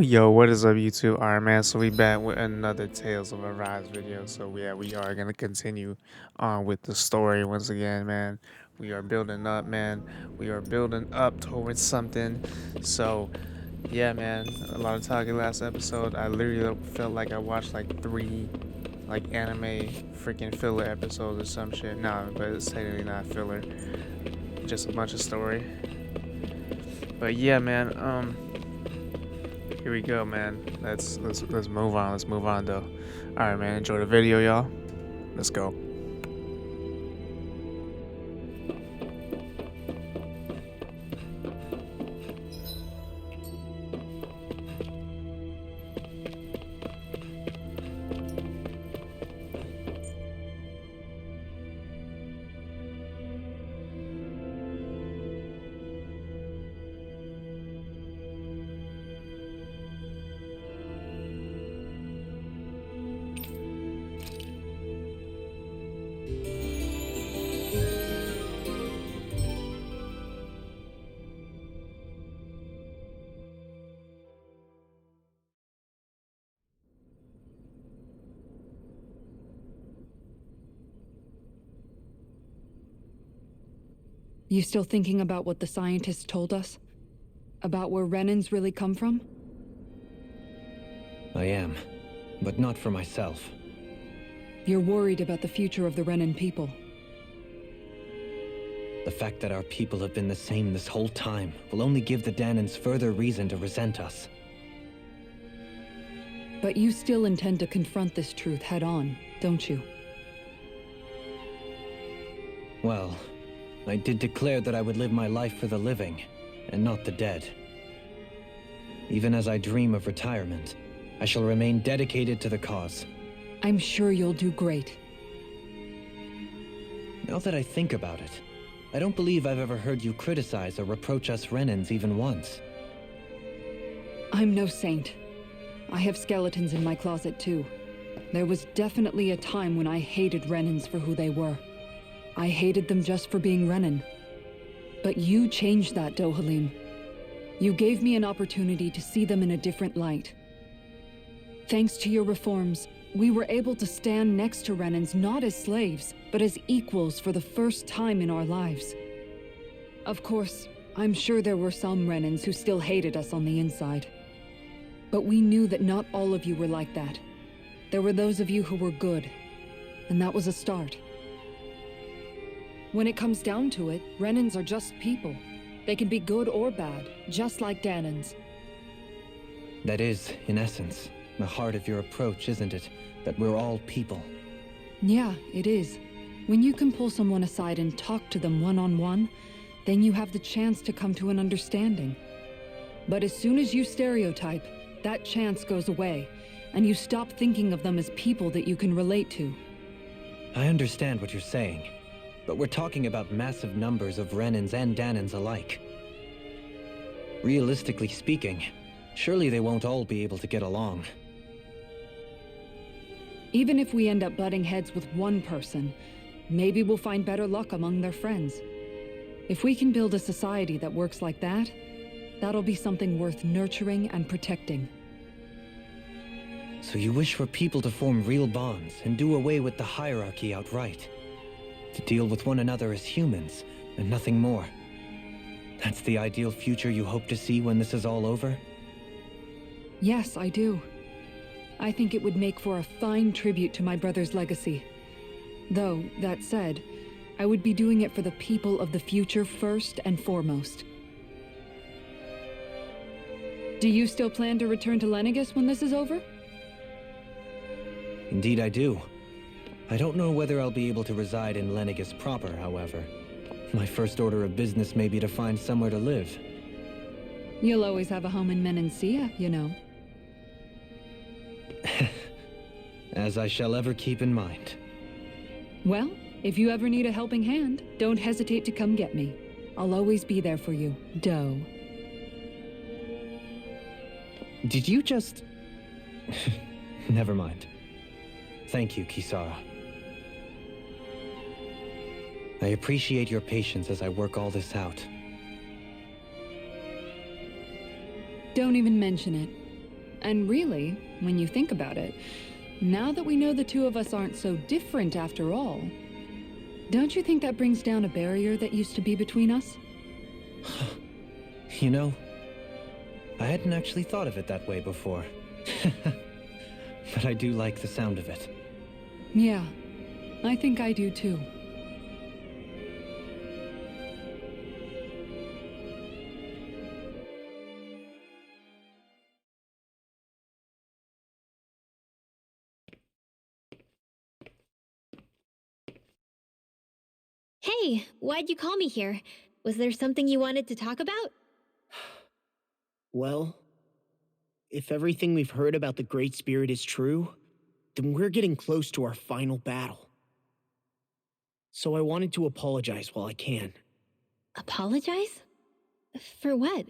Yo, what is up, YouTube? Alright, man. So we back with another Tales of Arise video. So yeah, we are gonna continue on with the story once again, man. We are building up, man. We are building up towards something. So yeah, man. A lot of talking last episode. I literally felt like I watched like three like anime freaking filler episodes or some shit. Nah, but it's technically not filler. Just a bunch of story. But yeah, man. Here we go, man. Let's move on. Let's move on though. All right, man. Enjoy the video, y'all. Let's go. You still thinking about what the scientists told us? About where Renans really come from? I am, but not for myself. You're worried about the future of the Renan people. The fact that our people have been the same this whole time will only give the Danans further reason to resent us. But you still intend to confront this truth head-on, don't you? Well, I did declare that I would live my life for the living, and not the dead. Even as I dream of retirement, I shall remain dedicated to the cause. I'm sure you'll do great. Now that I think about it, I don't believe I've ever heard you criticize or reproach us Renans even once. I'm no saint. I have skeletons in my closet too. There was definitely a time when I hated Renans for who they were. I hated them just for being Renan. But you changed that, Dohalim. You gave me an opportunity to see them in a different light. Thanks to your reforms, we were able to stand next to Renans not as slaves, but as equals for the first time in our lives. Of course, I'm sure there were some Renans who still hated us on the inside. But we knew that not all of you were like that. There were those of you who were good, and that was a start. When it comes down to it, Renans are just people. They can be good or bad, just like Danans. That is, in essence, the heart of your approach, isn't it? That we're all people. Yeah, it is. When you can pull someone aside and talk to them one-on-one, then you have the chance to come to an understanding. But as soon as you stereotype, that chance goes away, and you stop thinking of them as people that you can relate to. I understand what you're saying, but we're talking about massive numbers of Renans and Danans alike. Realistically speaking, surely they won't all be able to get along. Even if we end up butting heads with one person, maybe we'll find better luck among their friends. If we can build a society that works like that, that'll be something worth nurturing and protecting. So you wish for people to form real bonds and do away with the hierarchy outright? To deal with one another as humans, and nothing more? That's the ideal future you hope to see when this is all over? Yes, I do. I think it would make for a fine tribute to my brother's legacy. Though, that said, I would be doing it for the people of the future first and foremost. Do you still plan to return to Lenegis when this is over? Indeed I do. I don't know whether I'll be able to reside in Lenegis proper, however. My first order of business may be to find somewhere to live. You'll always have a home in Menancia, you know. As I shall ever keep in mind. Well, if you ever need a helping hand, don't hesitate to come get me. I'll always be there for you, Doe. Did you just... Never mind. Thank you, Kisara. I appreciate your patience as I work all this out. Don't even mention it. And really, when you think about it, now that we know the two of us aren't so different after all, don't you think that brings down a barrier that used to be between us? You know, I hadn't actually thought of it that way before. But I do like the sound of it. Yeah, I think I do too. Hey, why'd you call me here? Was there something you wanted to talk about? Well, if everything we've heard about the Great Spirit is true, then we're getting close to our final battle. So I wanted to apologize while I can. Apologize? For what?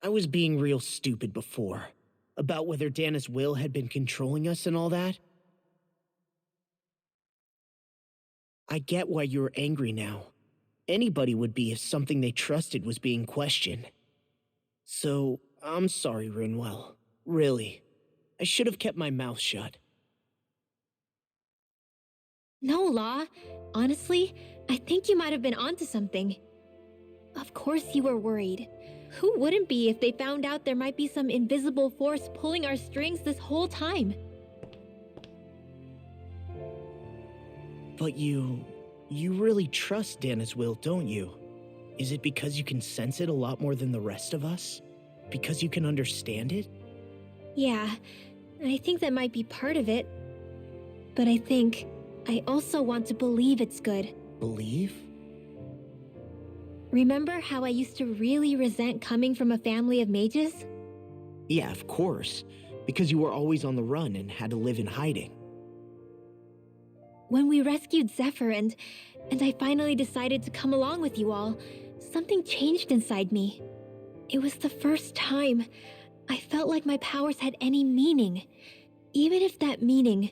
I was being real stupid before, about whether Dana's will had been controlling us and all that. I get why you're angry now. Anybody would be if something they trusted was being questioned. So, I'm sorry, Rinwell. Really. I should have kept my mouth shut. No, Law. Honestly, I think you might have been onto something. Of course you were worried. Who wouldn't be if they found out there might be some invisible force pulling our strings this whole time? But you really trust Dana's will, don't you? Is it because you can sense it a lot more than the rest of us? Because you can understand it? Yeah, I think that might be part of it. But I think I also want to believe it's good. Believe? Remember how I used to really resent coming from a family of mages? Yeah, of course. Because you were always on the run and had to live in hiding. When we rescued Zephyr and I finally decided to come along with you all, something changed inside me. It was the first time I felt like my powers had any meaning, even if that meaning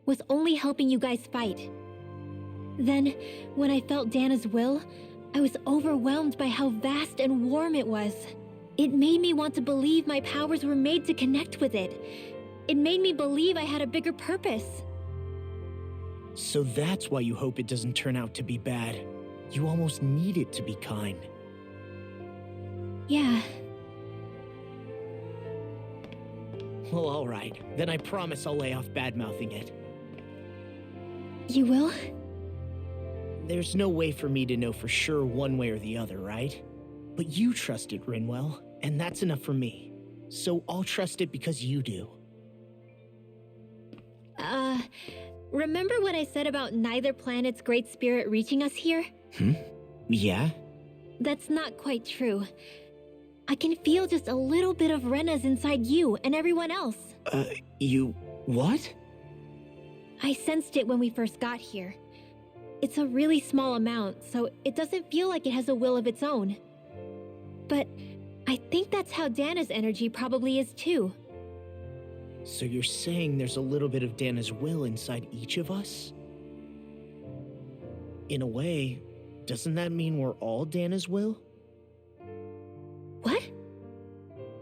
was only helping you guys fight. Then, when I felt Dana's will, I was overwhelmed by how vast and warm it was. It made me want to believe my powers were made to connect with it. It made me believe I had a bigger purpose. So that's why you hope it doesn't turn out to be bad. You almost need it to be kind. Yeah. Well, alright. Then I promise I'll lay off bad-mouthing it. You will? There's no way for me to know for sure one way or the other, right? But you trust it, Rinwell, and that's enough for me. So I'll trust it because you do. Remember what I said about neither planet's great spirit reaching us here? Yeah? That's not quite true. I can feel just a little bit of Rena's inside you and everyone else. What? I sensed it when we first got here. It's a really small amount, so it doesn't feel like it has a will of its own. But I think that's how Dana's energy probably is too. So you're saying there's a little bit of Dana's will inside each of us? In a way, doesn't that mean we're all Dana's will? What?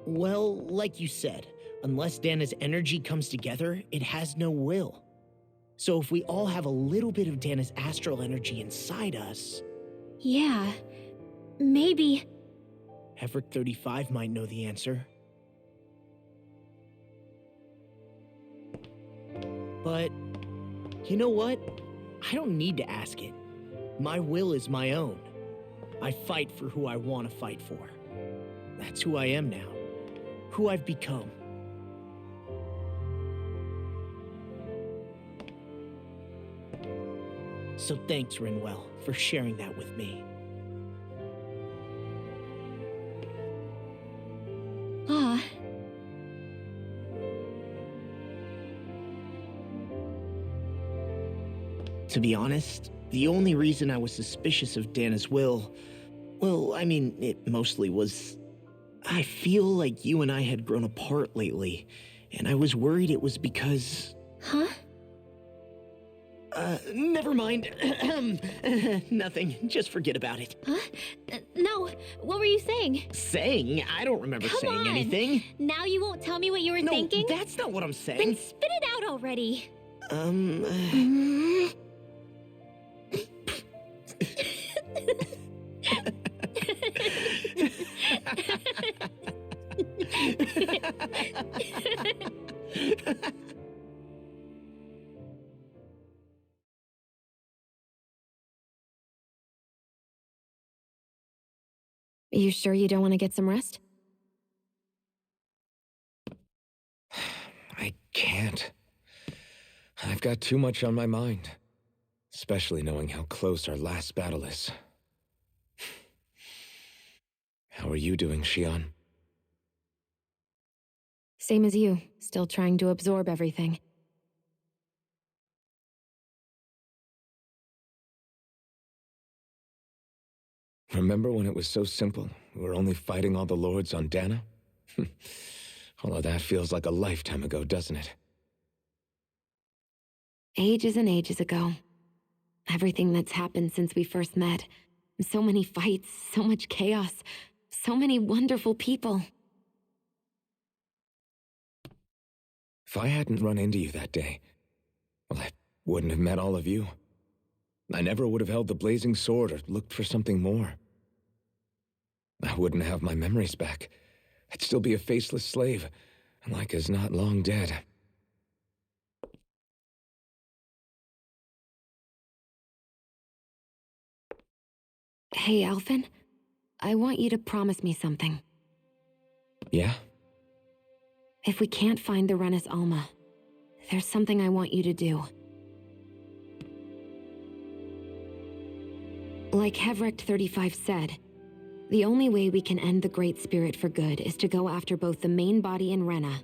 Well, like you said, unless Dana's energy comes together, it has no will. So if we all have a little bit of Dana's astral energy inside us... Yeah, maybe... Hevrick 35 might know the answer. But, you know what? I don't need to ask it. My will is my own. I fight for who I want to fight for. That's who I am now. Who I've become. So thanks, Rinwell, for sharing that with me. Ah. To be honest, the only reason I was suspicious of Dana's will, well, I mean, it mostly was... I feel like you and I had grown apart lately, and I was worried it was because... Huh? Never mind. Nothing. Just forget about it. Huh? No, what were you saying? Saying? I don't remember Come saying on. anything. Now you won't tell me what you were No, thinking? that's not what I'm Then saying. spit it out already. You sure you don't want to get some rest? I can't. I've got too much on my mind. Especially knowing how close our last battle is. How are you doing, Xion? Same as you, still trying to absorb everything. Remember when it was so simple? We were only fighting all the lords on Dana? All of that feels like a lifetime ago, doesn't it? Ages and ages ago. Everything that's happened since we first met. So many fights, so much chaos, so many wonderful people. If I hadn't run into you that day, well, I wouldn't have met all of you. I never would have held the blazing sword or looked for something more. I wouldn't have my memories back. I'd still be a faceless slave, like as not long dead. Hey, Alphen. I want you to promise me something. Yeah? If we can't find the Renis Alma, there's something I want you to do. Like Hevrecht 35 said, the only way we can end the Great Spirit for good is to go after both the main body in Rena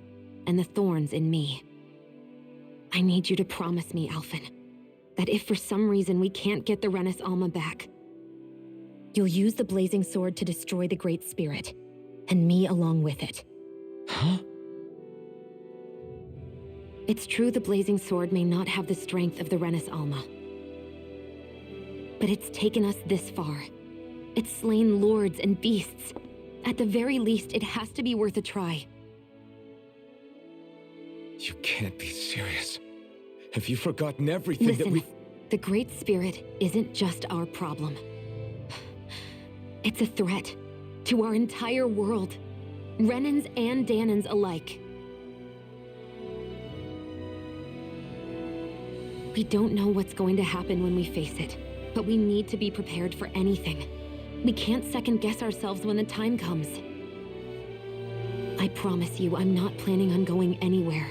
and the thorns in me. I need you to promise me, Alphen, that if for some reason we can't get the Renis Alma back, you'll use the blazing sword to destroy the Great Spirit, and me along with it. Huh? It's true the blazing sword may not have the strength of the Renis Alma. But it's taken us this far. It's slain lords and beasts. At the very least, it has to be worth a try. You can't be serious. Have you forgotten everything Listen, that we... the Great Spirit isn't just our problem. It's a threat to our entire world, Renans and Danans alike. We don't know what's going to happen when we face it, but we need to be prepared for anything. We can't second-guess ourselves when the time comes. I promise you, I'm not planning on going anywhere.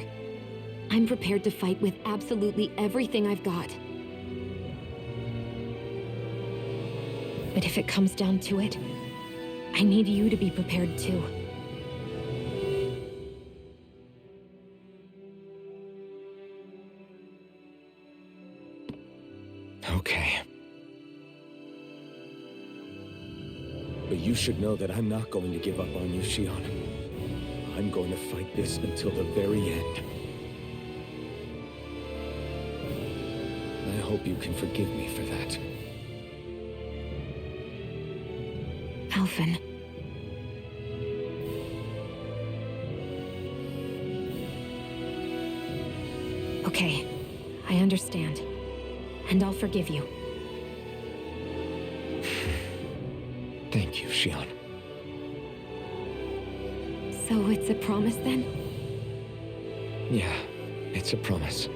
I'm prepared to fight with absolutely everything I've got. But if it comes down to it, I need you to be prepared too. Okay. But you should know that I'm not going to give up on you, Xion. I'm going to fight this until the very end. I hope you can forgive me for that. Alphen. Okay, I understand. And I'll forgive you. Thank you, Xion. So it's a promise then? Yeah, it's a promise.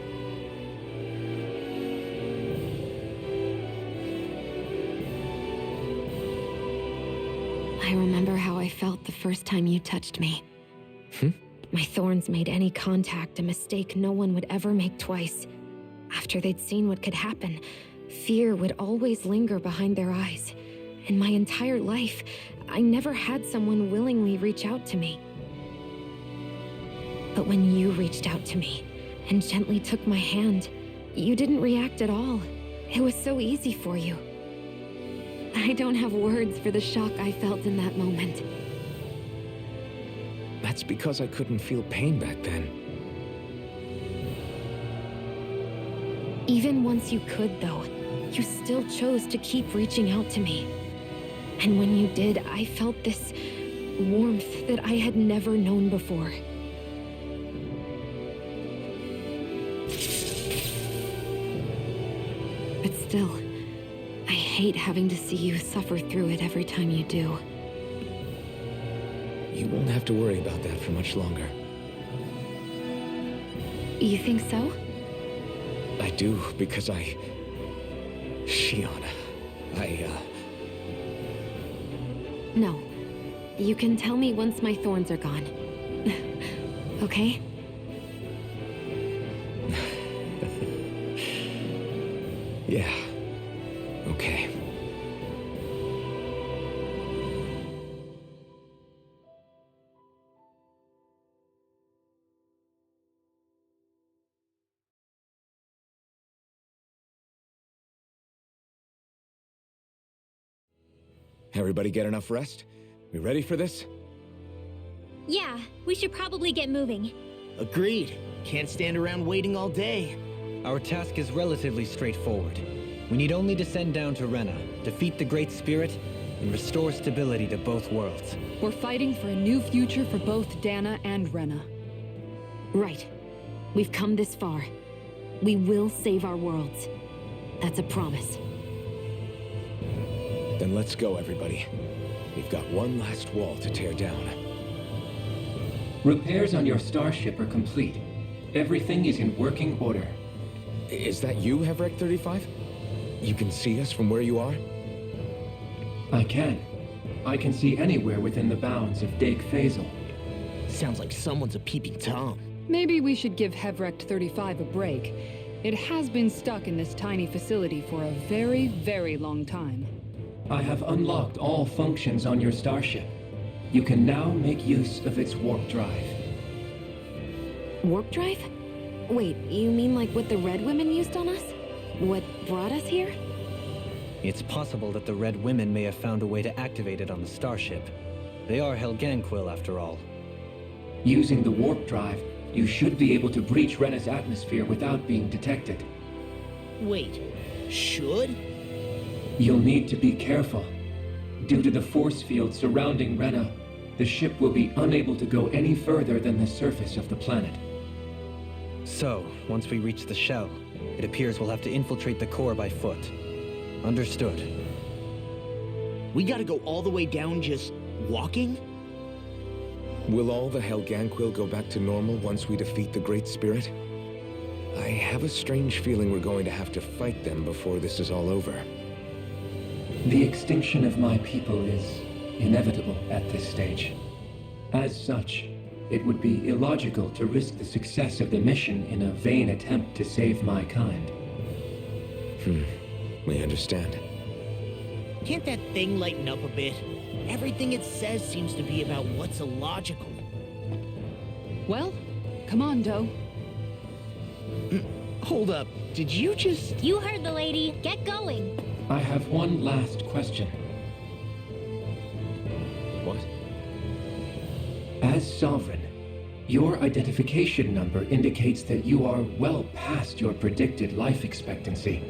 I remember how I felt the first time you touched me. My thorns made any contact a mistake no one would ever make twice. After they'd seen what could happen, fear would always linger behind their eyes. In my entire life, I never had someone willingly reach out to me. But when you reached out to me and gently took my hand, you didn't react at all. It was so easy for you. I don't have words for the shock I felt in that moment. That's because I couldn't feel pain back then. Even once you could, though, you still chose to keep reaching out to me. And when you did, I felt this warmth that I had never known before. But still, I hate having to see you suffer through it every time you do. You won't have to worry about that for much longer. You think so? I do, because Shion, No. You can tell me once my thorns are gone. Okay? Yeah. Okay. Everybody get enough rest? We ready for this? Yeah, we should probably get moving. Agreed. Can't stand around waiting all day. Our task is relatively straightforward. We need only descend down to Rena, defeat the Great Spirit, and restore stability to both worlds. We're fighting for a new future for both Dana and Rena. Right. We've come this far. We will save our worlds. That's a promise. Then let's go, everybody. We've got one last wall to tear down. Repairs on your starship are complete. Everything is in working order. Is that you, Hevrek 35? You can see us from where you are? I can. I can see anywhere within the bounds of Dake Phasal. Sounds like someone's a peeping Tom. Maybe we should give Hevrect 35 a break. It has been stuck in this tiny facility for a very, very long time. I have unlocked all functions on your starship. You can now make use of its warp drive. Warp drive? Wait, you mean like what the Red Women used on us? What brought us here? It's possible that the Red Women may have found a way to activate it on the starship. They are Helganquil, after all. Using the warp drive, you should be able to breach Rena's atmosphere without being detected. Wait, should? You'll need to be careful. Due to the force field surrounding Rena, the ship will be unable to go any further than the surface of the planet. So, once we reach the shell, it appears we'll have to infiltrate the core by foot. Understood. We gotta go all the way down just walking? Will all the Helganquil go back to normal once we defeat the Great Spirit? I have a strange feeling we're going to have to fight them before this is all over. The extinction of my people is inevitable at this stage. As such, it would be illogical to risk the success of the mission in a vain attempt to save my kind. We understand. Can't that thing lighten up a bit? Everything it says seems to be about what's illogical. Well, come on, Doe. Hold up, did you just... You heard the lady. Get going. I have one last question. What? As Sovereign, your identification number indicates that you are well past your predicted life expectancy.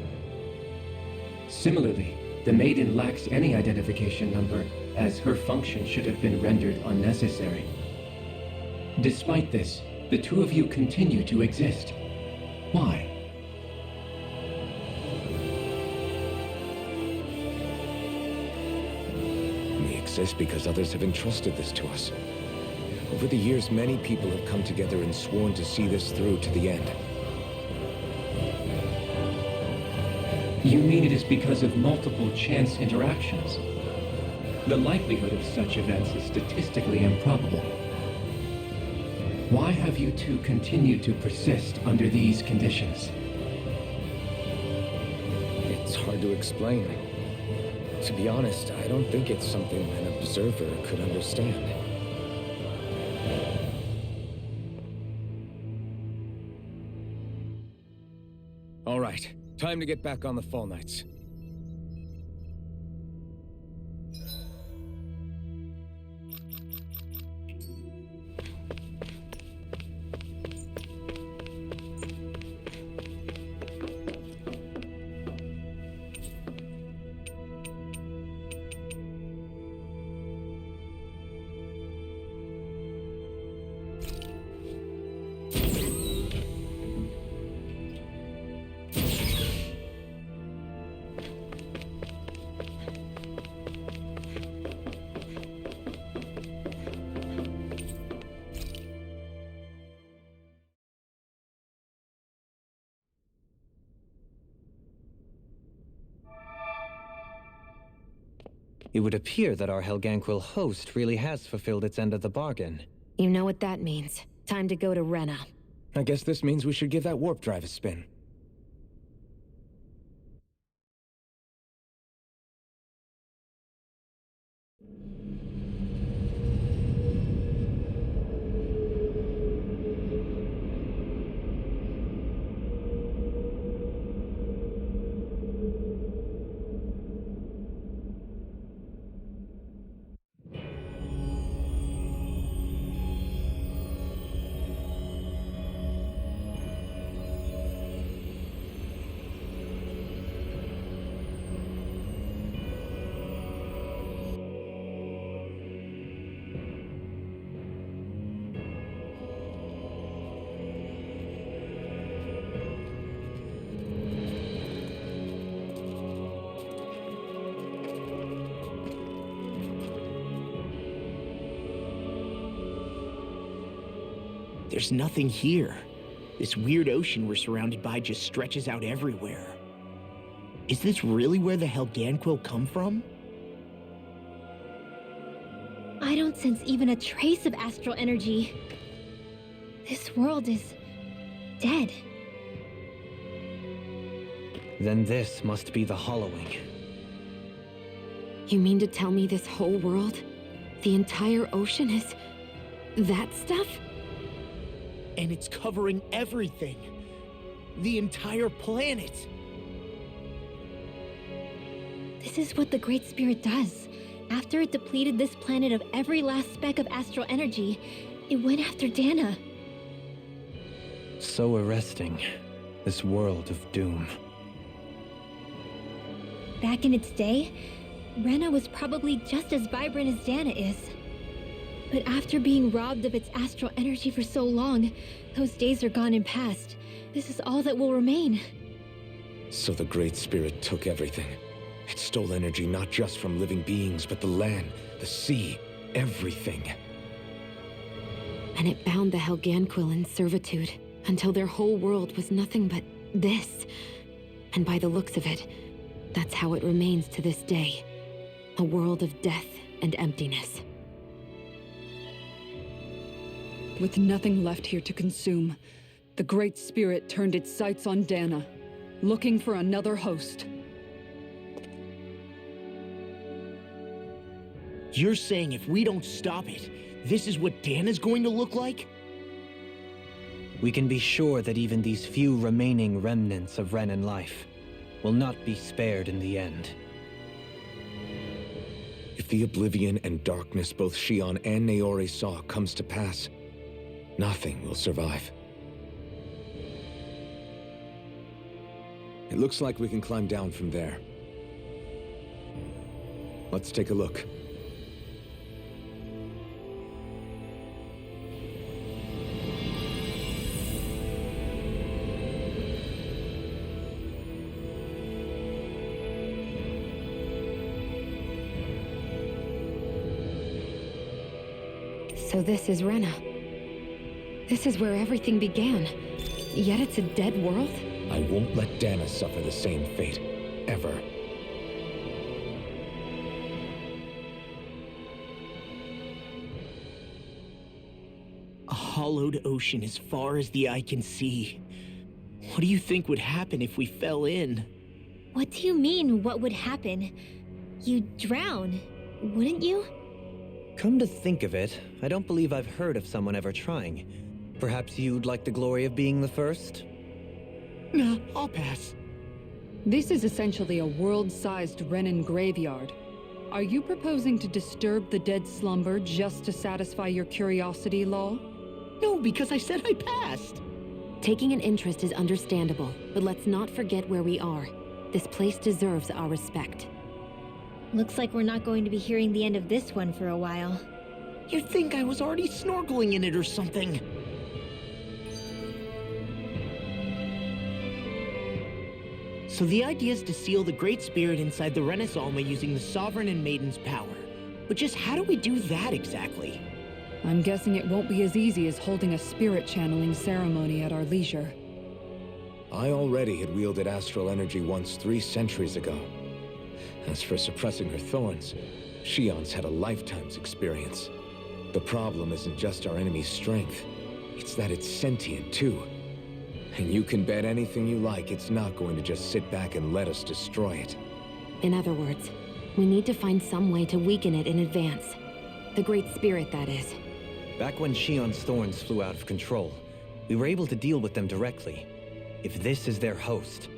Similarly, the Maiden lacks any identification number, as her function should have been rendered unnecessary. Despite this, the two of you continue to exist. Why? We exist because others have entrusted this to us. Over the years, many people have come together and sworn to see this through to the end. You mean it is because of multiple chance interactions? The likelihood of such events is statistically improbable. Why have you two continued to persist under these conditions? It's hard to explain. To be honest, I don't think it's something an observer could understand. All right, time to get back on the Fall Knights. It would appear that our Helganquil host really has fulfilled its end of the bargain. You know what that means. Time to go to Rena. I guess this means we should give that warp drive a spin. There's nothing here. This weird ocean we're surrounded by just stretches out everywhere. Is this really where the Helganquil come from? I don't sense even a trace of astral energy. This world is dead. Then this must be the hollowing. You mean to tell me this whole world, the entire ocean is that stuff? And it's covering everything. The entire planet. This is what the Great Spirit does. After it depleted this planet of every last speck of astral energy, it went after Dana. So arresting. This world of doom. Back in its day, Rena was probably just as vibrant as Dana is. But after being robbed of its astral energy for so long, those days are gone and past. This is all that will remain. So the Great Spirit took everything. It stole energy not just from living beings, but the land, the sea, everything. And it bound the Helganquil in servitude until their whole world was nothing but this. And by the looks of it, that's how it remains to this day. A world of death and emptiness. With nothing left here to consume, the Great Spirit turned its sights on Dana, looking for another host. You're saying if we don't stop it, this is what Dana's going to look like? We can be sure that even these few remaining remnants of Renan life will not be spared in the end. If the oblivion and darkness both Shion and Naori saw comes to pass, nothing will survive. It looks like we can climb down from there. Let's take a look. So this is Rena. This is where everything began. Yet it's a dead world? I won't let Dana suffer the same fate, ever. A hollowed ocean as far as the eye can see. What do you think would happen if we fell in? What do you mean, what would happen? You'd drown, wouldn't you? Come to think of it, I don't believe I've heard of someone ever trying. Perhaps you'd like the glory of being the first? Nah, I'll pass. This is essentially a world-sized Renan graveyard. Are you proposing to disturb the dead slumber just to satisfy your curiosity, Law? No, because I said I passed. Taking an interest is understandable, but let's not forget where we are. This place deserves our respect. Looks like we're not going to be hearing the end of this one for a while. You'd think I was already snorkeling in it or something. So the idea is to seal the Great Spirit inside the Renaissance using the Sovereign and Maiden's power. But just how do we do that exactly? I'm guessing it won't be as easy as holding a spirit channeling ceremony at our leisure. I already had wielded astral energy once 3 centuries ago. As for suppressing her thorns, Shion's had a lifetime's experience. The problem isn't just our enemy's strength. It's that it's sentient, too. And you can bet anything you like it's not going to just sit back and let us destroy it. In other words, we need to find some way to weaken it in advance. The Great Spirit, that is. Back when Shion's thorns flew out of control, we were able to deal with them directly. If this is their host,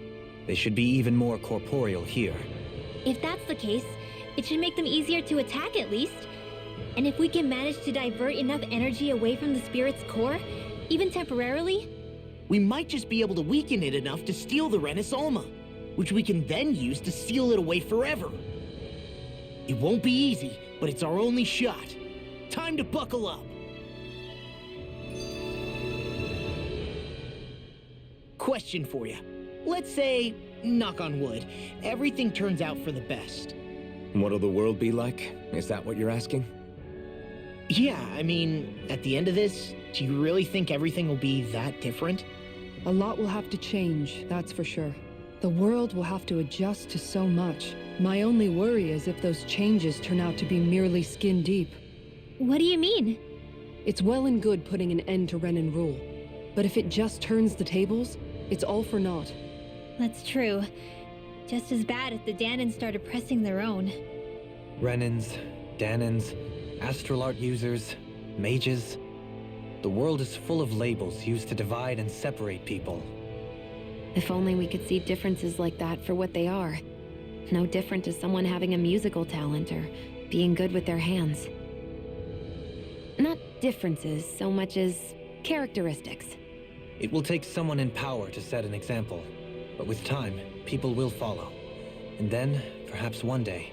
they should be even more corporeal here. If that's the case, it should make them easier to attack at least. And if we can manage to divert enough energy away from the spirit's core, even temporarily, we might just be able to weaken it enough to steal the Renis Alma, which we can then use to seal it away forever. It won't be easy, but it's our only shot. Time to buckle up. Question for you. Let's say, knock on wood, everything turns out for the best. What'll the world be like? Is that what you're asking? Yeah, I mean, at the end of this, do you really think everything will be that different? A lot will have to change, that's for sure. The world will have to adjust to so much. My only worry is if those changes turn out to be merely skin deep. what do you mean? It's well and good putting an end to Renin rule. But if it just turns the tables, it's all for naught. That's true. Just as bad if the Danans started pressing their own. Renins, Danans, astral art users, mages. The world is full of labels used to divide and separate people. If only we could see differences like that for what they are. No different to someone having a musical talent or being good with their hands. Not differences so much as characteristics. It will take someone in power to set an example. But with time, people will follow. And then, perhaps one day,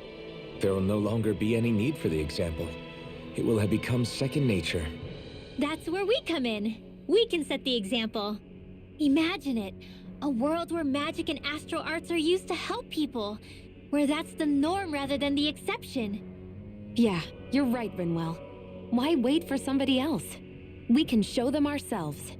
There will no longer be any need for the example. It will have become second nature. That's where we come in. We can set the example. Imagine it. A world where magic and astral arts are used to help people. Where that's the norm rather than the exception. Yeah, you're right, Rinwell. Why wait for somebody else? We can show them ourselves.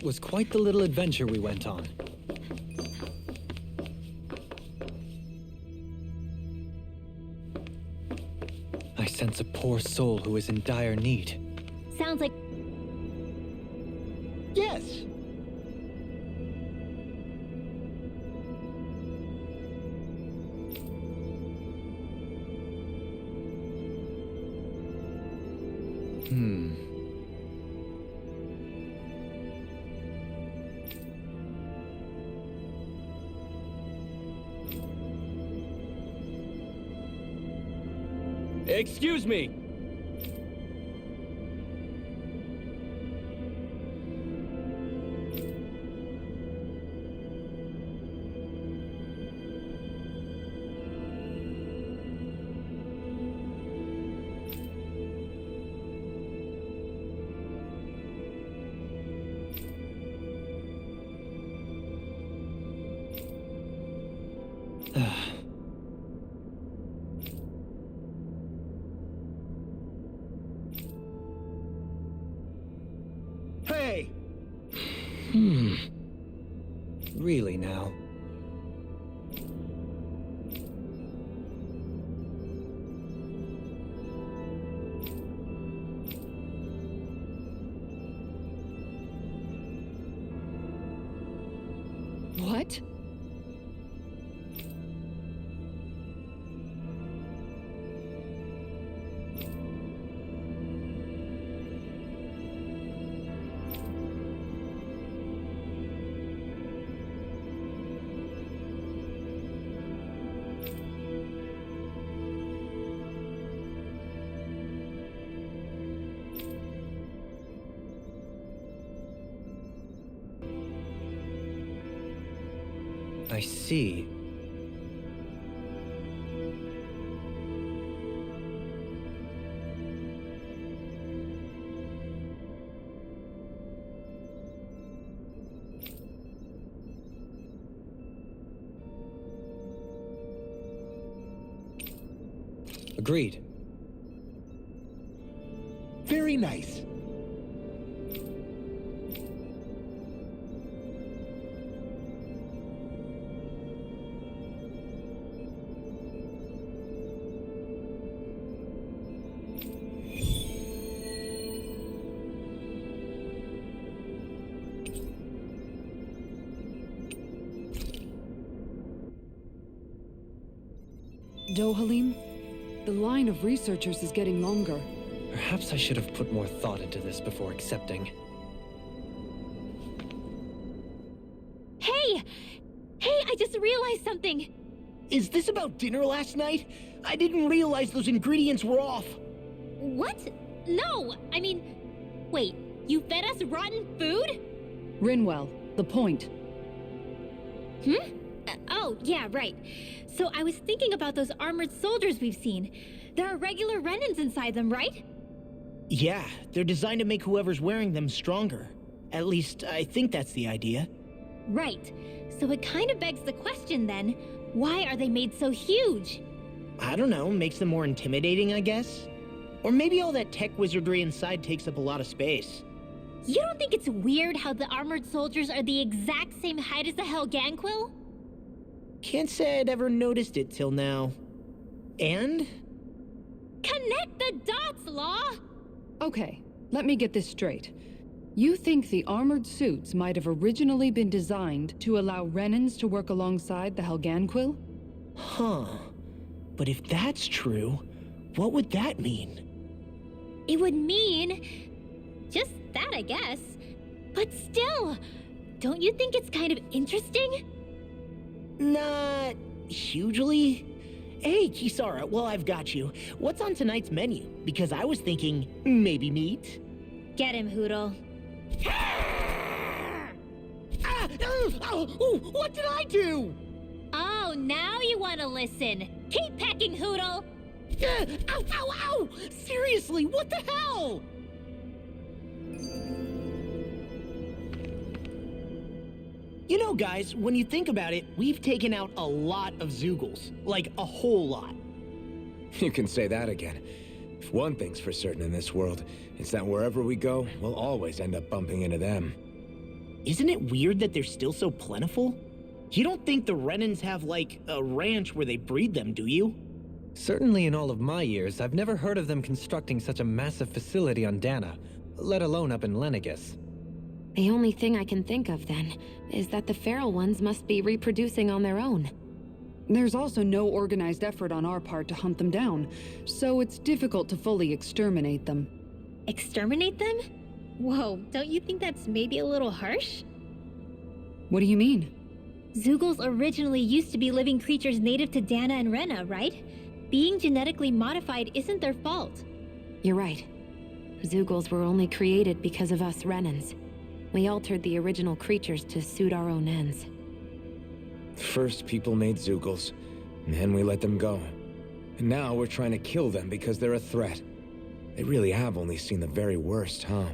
that was quite the little adventure we went on. I sense a poor soul who is in dire need. Sounds like Yes. Excuse me! Hey! Really now? What? I see. Agreed. Very nice. Dohalim? The line of researchers is getting longer. Perhaps I should have put more thought into this before accepting. Hey! Hey, I just realized something! Is this about dinner last night? I didn't realize those ingredients were off. What? No! I mean, wait, you fed us rotten food? Rinwell, the point. Oh, yeah, right. So I was thinking about those armored soldiers we've seen. There are regular Renans inside them, right? Yeah, they're designed to make whoever's wearing them stronger. At least, I think that's the idea. Right. So it kind of begs the question then, why are they made so huge? I don't know, makes them more intimidating, I guess? Or maybe all that tech wizardry inside takes up a lot of space. You don't think it's weird how the armored soldiers are the exact same height as the Helganquil? Can't say I'd ever noticed it till now. And? Connect the dots, Law! Okay, let me get this straight. You think the armored suits might have originally been designed to allow Renans to work alongside the Helganquil? Huh. But if that's true, what would that mean? It would mean... just that, I guess. But still, don't you think it's kind of interesting? Not hugely. Hey, Kisara, well, I've got you. What's on tonight's menu? Because I was thinking maybe meat. Get him, Hootle. What did I do? Oh, now you want to listen. Keep pecking, Hootle! Ow, ow, ow! Seriously, what the hell? You know, guys, when you think about it, we've taken out a lot of Zeugles. Like, a whole lot. You can say that again. If one thing's for certain in this world, it's that wherever we go, we'll always end up bumping into them. Isn't it weird that they're still so plentiful? You don't think the Renans have, like, a ranch where they breed them, do you? Certainly in all of my years, I've never heard of them constructing such a massive facility on Dana, let alone up in Lenegis. The only thing I can think of, then, is that the feral ones must be reproducing on their own. There's also no organized effort on our part to hunt them down, so it's difficult to fully exterminate them. Exterminate them? Whoa, don't you think that's maybe a little harsh? What do you mean? Zeugles originally used to be living creatures native to Dana and Rena, right? Being genetically modified isn't their fault. You're right. Zeugles were only created because of us Renans. We altered the original creatures to suit our own ends. First, people made Zeugles, and then we let them go. And now we're trying to kill them because they're a threat. They really have only seen the very worst, huh?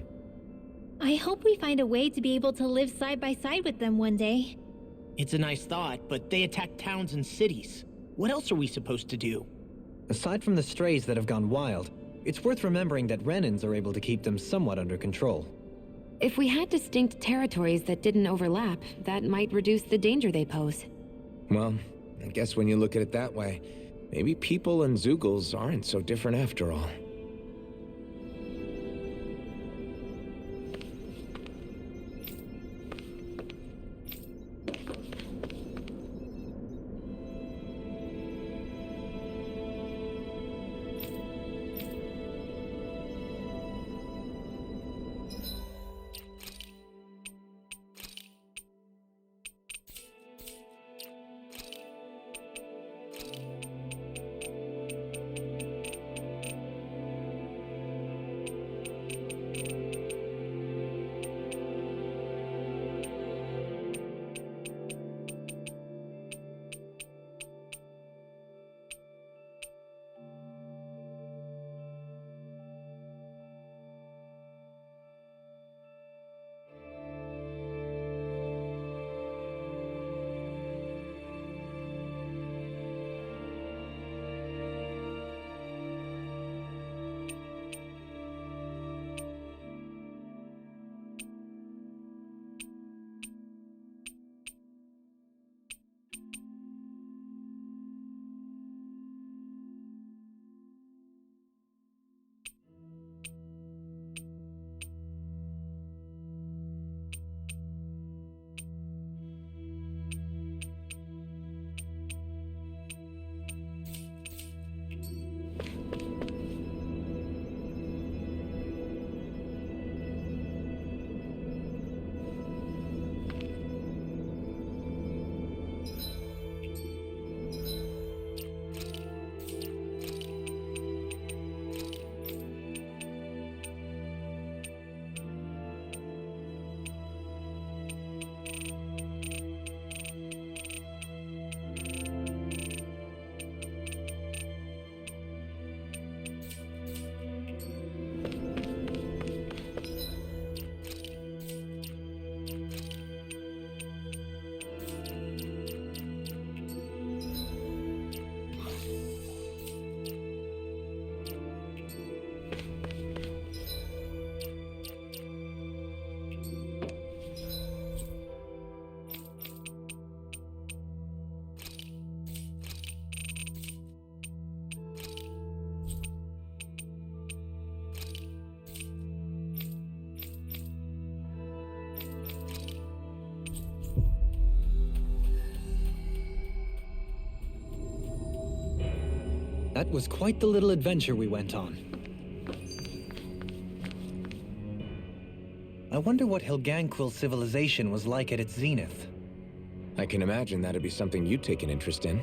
I hope we find a way to be able to live side by side with them one day. It's a nice thought, but they attack towns and cities. What else are we supposed to do? Aside from the strays that have gone wild, it's worth remembering that Renans are able to keep them somewhat under control. If we had distinct territories that didn't overlap, that might reduce the danger they pose. Well, I guess when you look at it that way, maybe people and Zeugles aren't so different after all. That was quite the little adventure we went on. I wonder what Hilganquil civilization was like at its zenith. I can imagine that'd be something you'd take an interest in.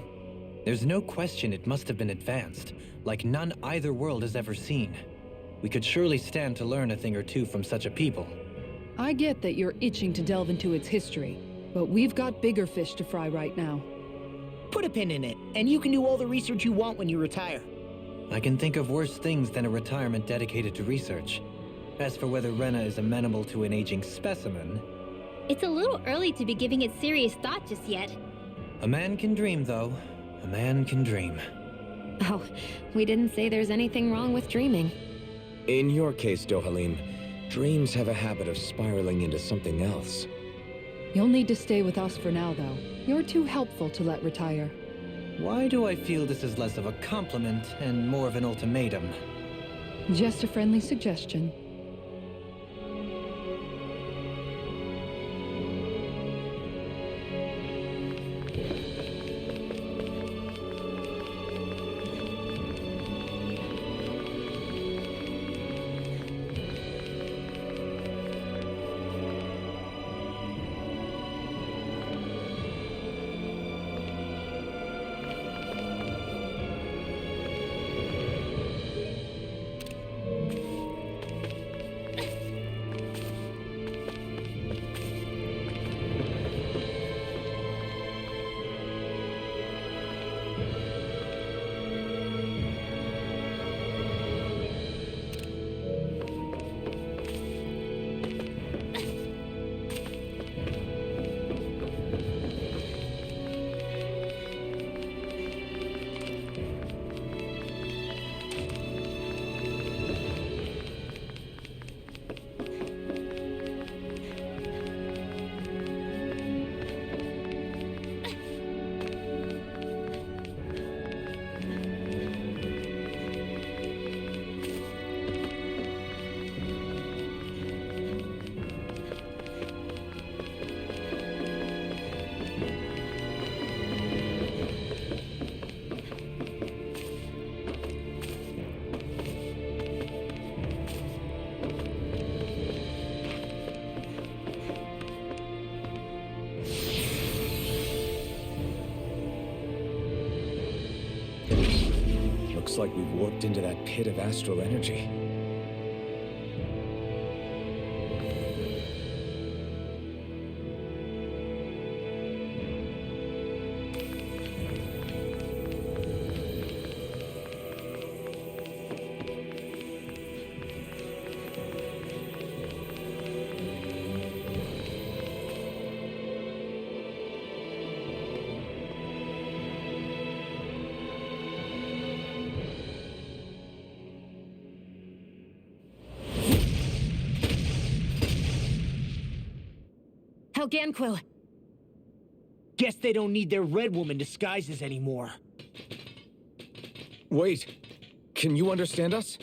There's no question it must have been advanced, like none either world has ever seen. We could surely stand to learn a thing or two from such a people. I get that you're itching to delve into its history, but we've got bigger fish to fry right now. Put a pin in it, and you can do all the research you want when you retire. I can think of worse things than a retirement dedicated to research. As for whether Rena is amenable to an aging specimen... It's a little early to be giving it serious thought just yet. A man can dream, though. A man can dream. Oh, we didn't say there's anything wrong with dreaming. In your case, Dohalim, dreams have a habit of spiraling into something else. You'll need to stay with us for now, though. You're too helpful to let retire. Why do I feel this is less of a compliment and more of an ultimatum? Just a friendly suggestion. Looks like we've warped into that pit of astral energy. Helganquil! Guess they don't need their Red Woman disguises anymore. Wait, can you understand us?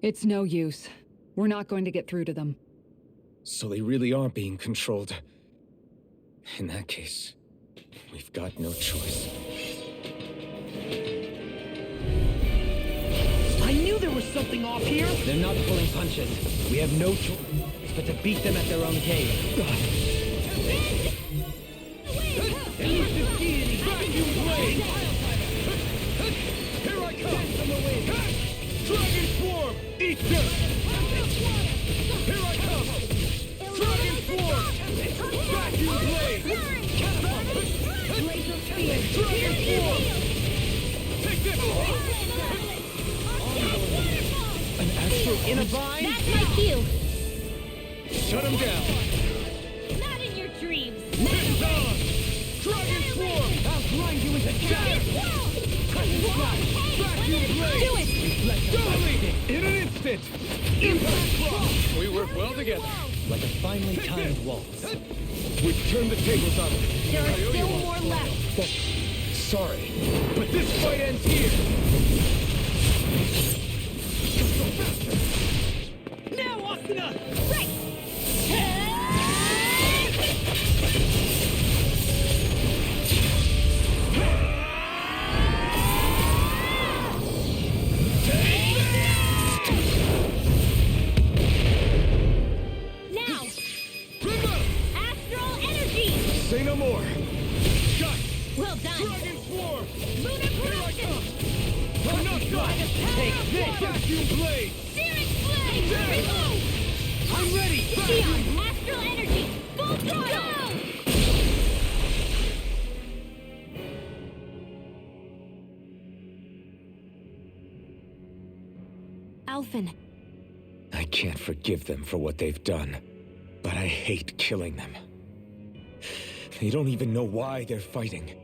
It's no use. We're not going to get through to them. So they really are being controlled. In that case, we've got no choice. I knew there was something off here! They're not pulling punches. We have no choice but to beat them at their own game. Elusive deity, vacuum blade! Here I come! Dragon swarm! Eat this! Here I come! Dragon swarm! Vacuum blade! Laser spear! Dragon swarm! Take this! An astral in a vine? That's my cue! Shut him down! Not in your dreams! It's on! Dragon swarm! I'll grind you into shadow! Vacuum blade! Do it! Totally! In an instant! Impact cross! We work well together. Like a finely timed waltz. We've turned the tables on them. There are still more left! Sorry, but this fight ends here! Now, Asuna! Right! Now! Astral energy! Say no more! Shut! Well done! Dragon swarm! Lunar corruption! I'm not done! Take this! Vacuum blade! Searing flame! Remove! I'm ready! Xeon! Astral energy! Full throttle! Alphen, I can't forgive them for what they've done, but I hate killing them. They don't even know why they're fighting.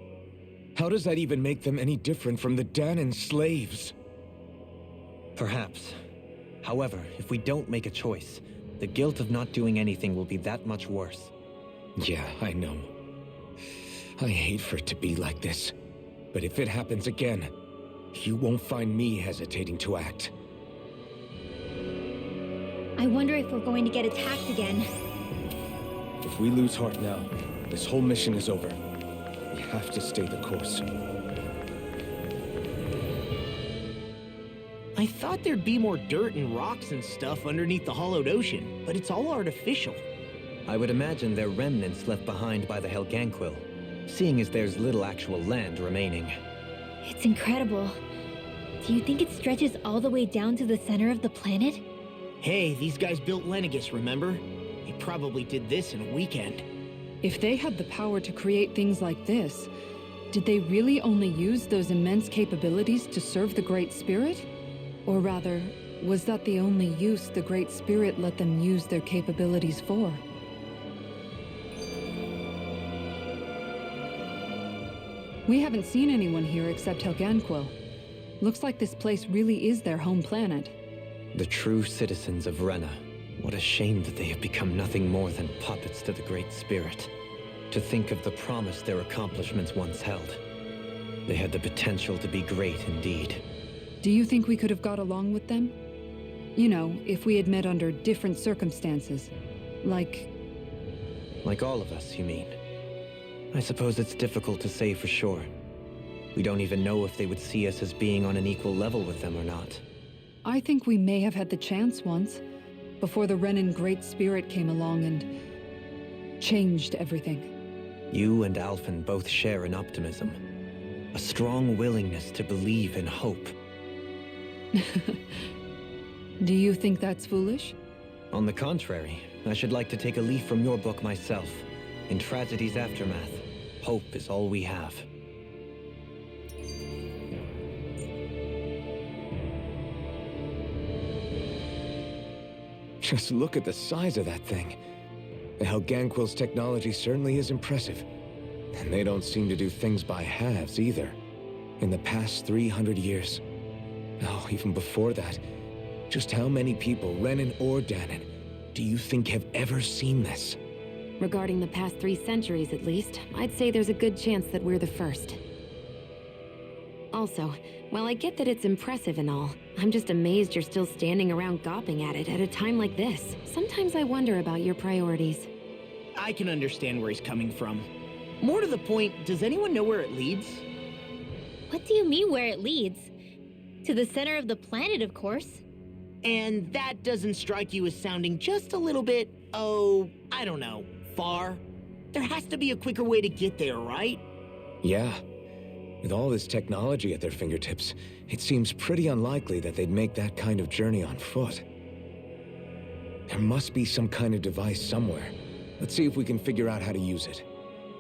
How does that even make them any different from the Danon slaves? Perhaps. However, if we don't make a choice, the guilt of not doing anything will be that much worse. Yeah, I know. I hate for it to be like this. But if it happens again, you won't find me hesitating to act. I wonder if we're going to get attacked again. If we lose heart now, this whole mission is over. We have to stay the course. I thought there'd be more dirt and rocks and stuff underneath the hollowed ocean, but it's all artificial. I would imagine they're remnants left behind by the Helganquil, seeing as there's little actual land remaining. It's incredible. Do you think it stretches all the way down to the center of the planet? Hey, these guys built Lenegus, remember? They probably did this in a weekend. If they had the power to create things like this, did they really only use those immense capabilities to serve the Great Spirit? Or rather, was that the only use the Great Spirit let them use their capabilities for? We haven't seen anyone here except Helganquil. Looks like this place really is their home planet. The true citizens of Rena. What a shame that they have become nothing more than puppets to the Great Spirit. To think of the promise their accomplishments once held. They had the potential to be great indeed. Do you think we could have got along with them? You know, if we had met under different circumstances. Like all of us, you mean? I suppose it's difficult to say for sure. We don't even know if they would see us as being on an equal level with them or not. I think we may have had the chance once, before the Renan Great Spirit came along and changed everything. You and Alphen both share an optimism. A strong willingness to believe in hope. Do you think that's foolish? On the contrary, I should like to take a leaf from your book myself. In tragedy's aftermath, hope is all we have. Just look at the size of that thing. The Helganquil's technology certainly is impressive. And they don't seem to do things by halves either. In the past 300 years. No, even before that. Just how many people, Renan or Danon, do you think have ever seen this? Regarding the past 3 centuries at least, I'd say there's a good chance that we're the first. Also, while I get that it's impressive and all, I'm just amazed you're still standing around gawping at it at a time like this. Sometimes I wonder about your priorities. I can understand where he's coming from. More to the point, does anyone know where it leads? What do you mean where it leads? To the center of the planet, of course. And that doesn't strike you as sounding just a little bit, oh, I don't know, far? There has to be a quicker way to get there, right? Yeah. With all this technology at their fingertips, it seems pretty unlikely that they'd make that kind of journey on foot. There must be some kind of device somewhere. Let's see if we can figure out how to use it.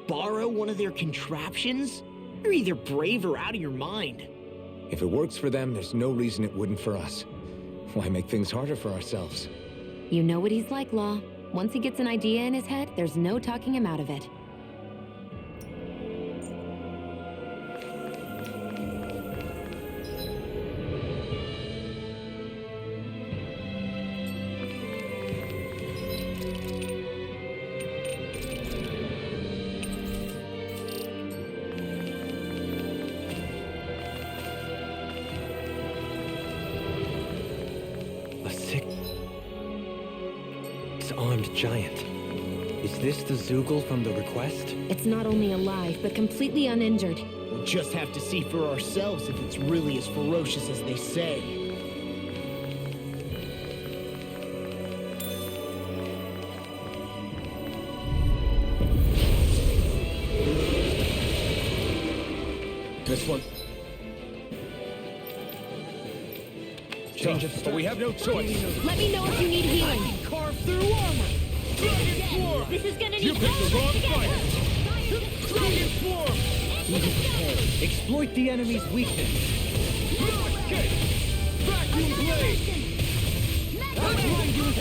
Borrow one of their contraptions? You're either brave or out of your mind. If it works for them, there's no reason it wouldn't for us. Why make things harder for ourselves? You know what he's like, Law. Once he gets an idea in his head, there's no talking him out of it. Armed giant. Is this the Zoogle from the request? It's not only alive, but completely uninjured. We'll just have to see for ourselves if it's really as ferocious as they say. This one. Change of But we have no choice. Let me know if you need healing. Carve through armor! This is gonna need You picked the wrong fight. Dragon form! Exploit the enemy's weakness. No escape! Vacuum blade! Dragon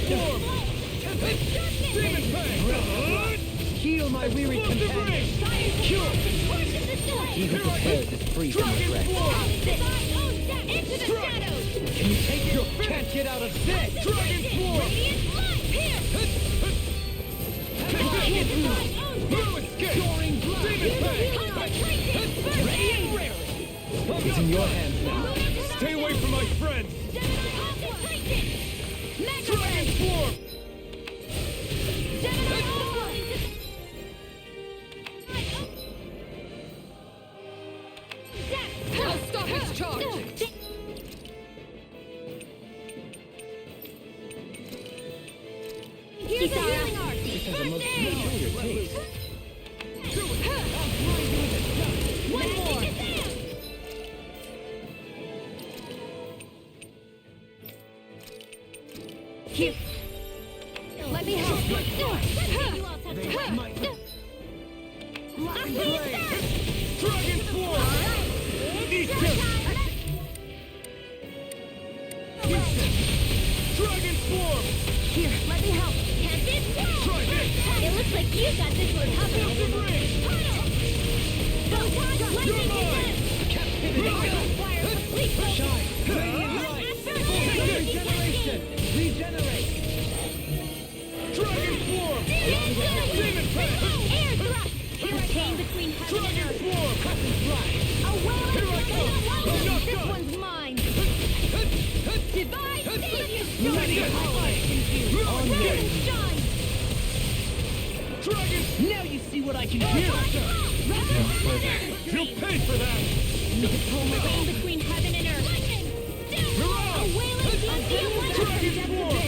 form! Demon fang! Heal my weary companion. He who prepares is free from Dragon regret. form! Into the shadows! Can you take it? Can't get out of this! Dragon form! Radiant light here! No escape! Demon fang! Radiant It's in your hands now. Stay away from my friends! Dragon form! I'll stop his charge! Here's a healing arc! One more! Here. Let me help. Dragon form! Eat this! Dragon form! Here, let me help. Can't this work? Try this! It looks like you got this one covered. Elden ring! You're mine! Fire complete. Shine! Radiant light! Regeneration! Regenerate! Dragon form! Demon fang! Air thrust. Retain between heaven and Dragon earth. form! A whale Here I come! I'm not This done! one's mine. Divine savior. Ready! Shine. Dragon! Now you see what I can do! You'll pay for that! Retain between heaven and earth. Hurrah! A whale and Dragon form!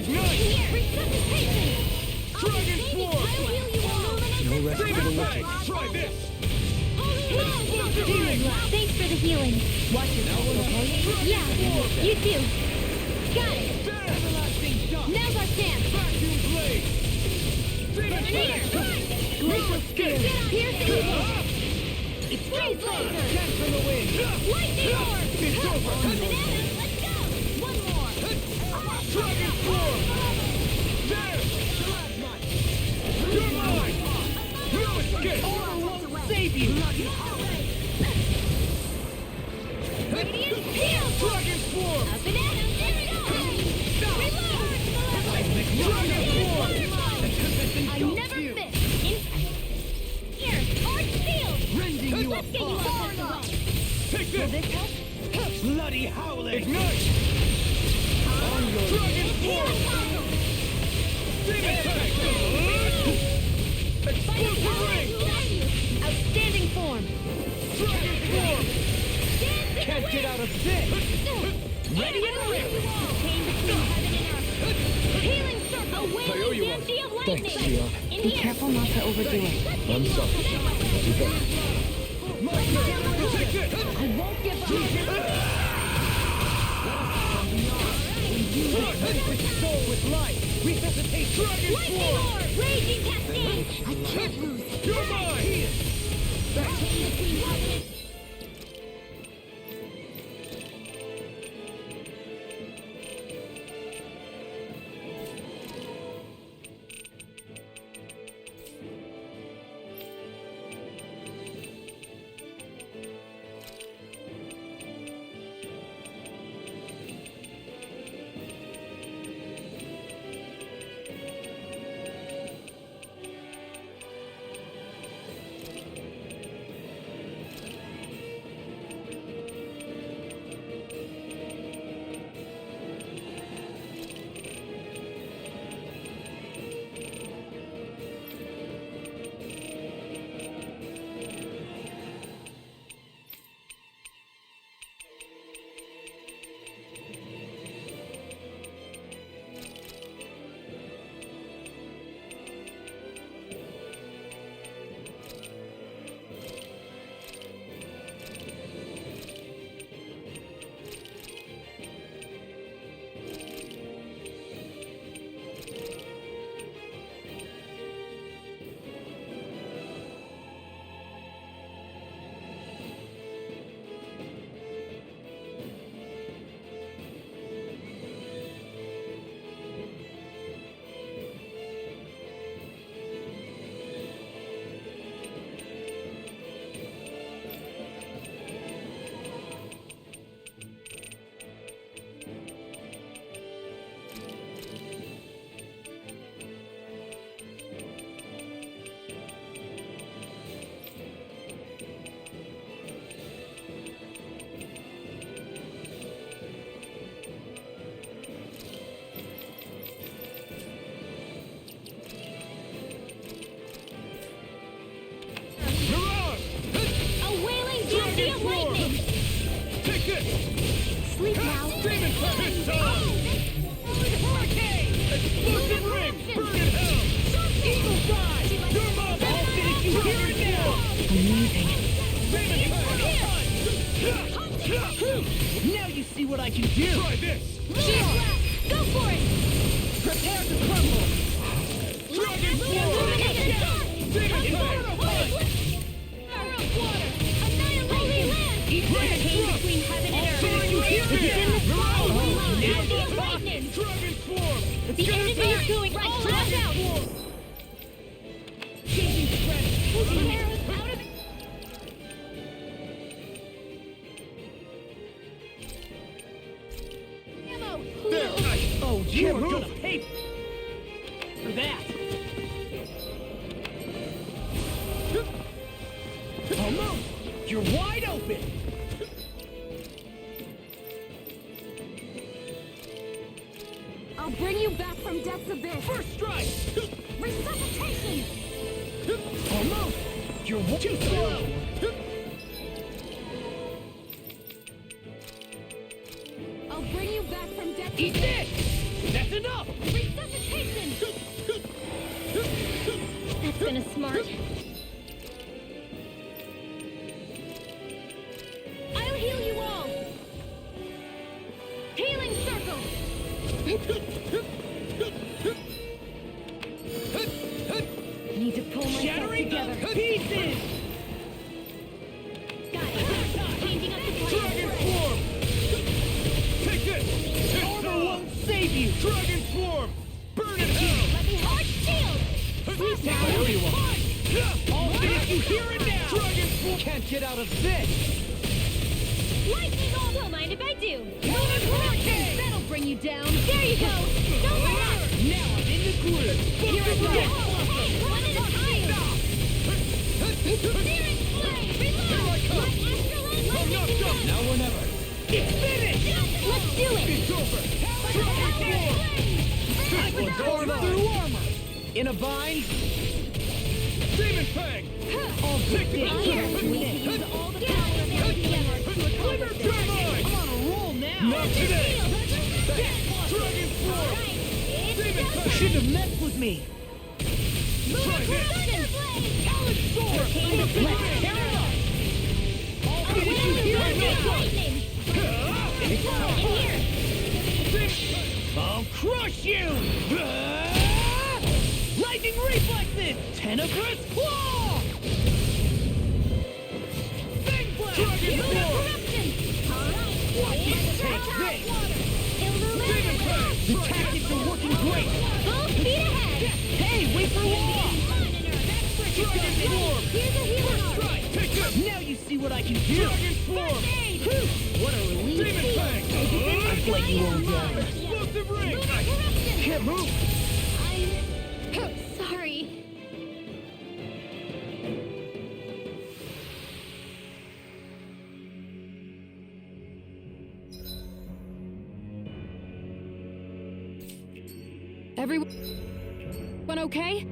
Here! Resuscitation! Dragon Form! No rest for the wicked. Try this! Healing lab. Thanks for the healing. Watch yourself, okay? Yeah, you too. Got it. Now's our chance. Vacuum blade! Here. Glacial spear. Pierce evil. Freeze laser. Cat from the wind! Lightning orb. It's over! Banana. Let's go. One more. Dragon Form! There! You're mine! No escape! Save you! Radiant shield. Dragon Form! A banana. There we go. Dragon Form! I never miss. Here, arch shield. Rending you Let's get you apart! up to run. Take Will this! this help? Bloody howling! Ignite! Dragon Form! Demon Tank! Explosive Ring! Outstanding form. Dragon Form! Can't get out of this! Ready and ready. Chain between heaven and earth. Healing circle. A I owe wailing you one. Banshee of Thanks, lightning. Gia. In Be here. careful not to overdo it. I'm sorry. I'll do better. My turn! Take this! I won't give up. Soul with life! Resuscitate! Dragon Lightning Form! orb. Raging cascade. I can't lose. You're mine! Chain between heaven and Sleep now. Demon Punch this time! Hurricane! Explosive Ring! Burn in hell! Eagle Fly! Your mom! I'll finish you here and now! Amazing. Demon Punch! Now you see what I can do! Try this! Shield Blast! Go for it! Prepare to crumble! Dragon Form! Illuminated Sun! Demon Punch! Arrow of Water! Annihilate Land! Hurricane between heaven and earth! Finish you here and now! Now the lightning! Dragon Form! The enemy is going all out! Changing strength! Arrows out of ammo! Oh, you're gonna pay for that! Almost! You're wide open! I'll bring you back from death's abyss! First strike! Resuscitation! Almost! You're too slow! I'll bring you back from death's Eat abyss! this! That's enough! That's been a smart. I'll heal you all. Healing circle. Need to pull myself together. Pieces! Got it. Changing up the plan. Dragon Swarm! Take this! Armor won't save you! Dragon Swarm! Burn in hell! Let me hard shield. There you are! I'll finish you here and now! Dragon Swarm! Can't get out of this! Lightning bolt. Don't mind if I do. Golden Hurricane! That'll bring you down. There you go. Don't let up. Now I'm in the groove! Here I go. Hey, one at a time. Searing flame. Reload. My astral lightning is done. Now or never! It's finished! Let's do it. It's over! Dragon Swarm! This one's armor through armor! In a bind? Demon Fang! I'll take it! Here, we can use all the power of our together to Glitter accomplish this. Turbine! I'm on a roll now! Not today! Dragon Swarm! Demon Fang! Shouldn't have messed with me! Try this! Talon Sword! Let's tear it up! I'll finish you here and now! I'll crush you! Lightning reflexes! Tenebrous claw! Fang blast! Dragon Swarm! Watch it take this! Demon Fang! The tactics are working great! Full speed ahead! Hey, wait for law! Dragon Swarm! Here's a healing arm! Strike! Take this! Now you see what I can do! Dragon Swarm! What a relief! Demon Fang! I've let you all down! Explosive ring! Can't move! I'm sorry. Everyone okay?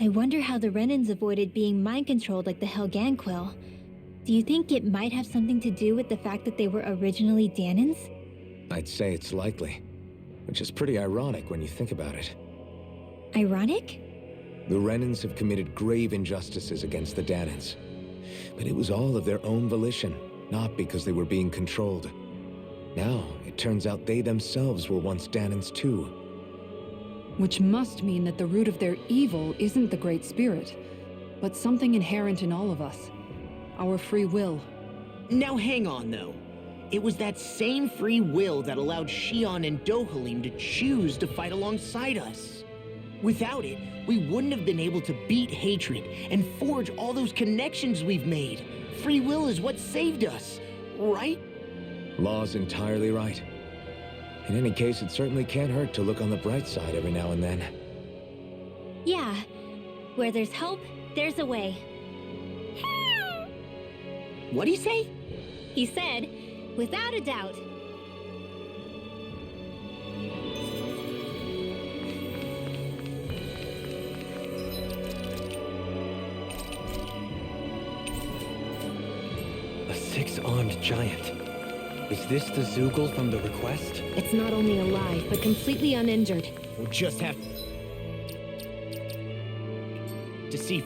I wonder how the Renans avoided being mind-controlled like the Helganquil. Do you think it might have something to do with the fact that they were originally Danans? I'd say it's likely. Which is pretty ironic when you think about it. Ironic? The Renans have committed grave injustices against the Danans. But it was all of their own volition, not because they were being controlled. Now, it turns out they themselves were once Danans too. Which must mean that the root of their evil isn't the Great Spirit, but something inherent in all of us. Our free will. Now hang on, though. It was that same free will that allowed Shion and Dohalim to choose to fight alongside us. Without it, we wouldn't have been able to beat hatred and forge all those connections we've made. Free will is what saved us, right? Law's entirely right. In any case, it certainly can't hurt to look on the bright side every now and then. Yeah. Where there's hope, there's a way. What'd he say? He said, without a doubt. A six-armed giant. Is this the Zoogle from the request? It's not only alive, but completely uninjured. We'll just have to see.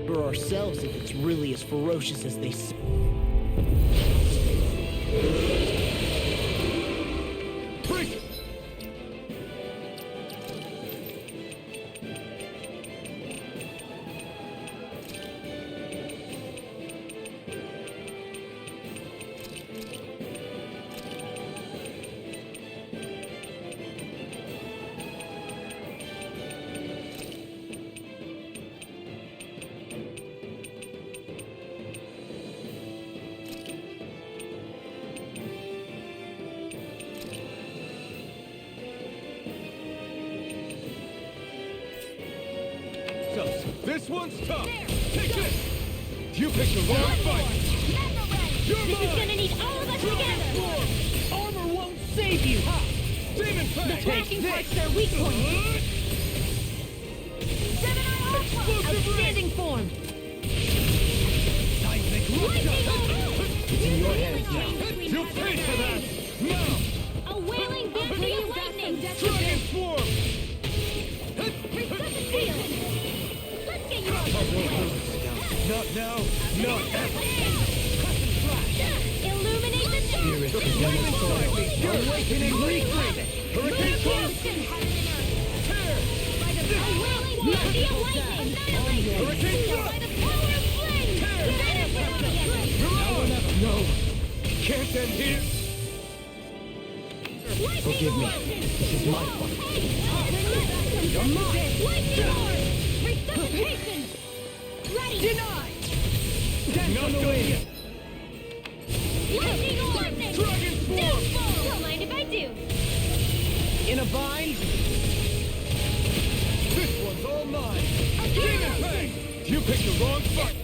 For ourselves if it's really as ferocious as they say. Break! This one's tough! Take this! You picked the wrong fight! You're This is mine! gonna need all of us together! Armor won't save you! Demon The Fang! cracking part's their weak point! Outstanding form! Seismic It's in your hands now. You'll pay for that! Now! A wailing vampire lightning! Dragon Swarm! Resuscitation! Let's get you out Not now! Not ever! Illuminate the Spirit The is flame in the soil. inside me! Awakening reclaiming! Hurricane Storm! Tear! A wailing vampire lightning! Hurricane Storm! By the power of flame! Tear! You're on! No! Can't end here! Forgive me. This is my fault. You're mine! Lightning orb! Resuscitation! Ready! Denied! Not on the done way. yet! Lightning orb! Dragon Swarm! Don't mind if I do! In a bind? This one's all mine! Demon Fang! You picked the wrong fight!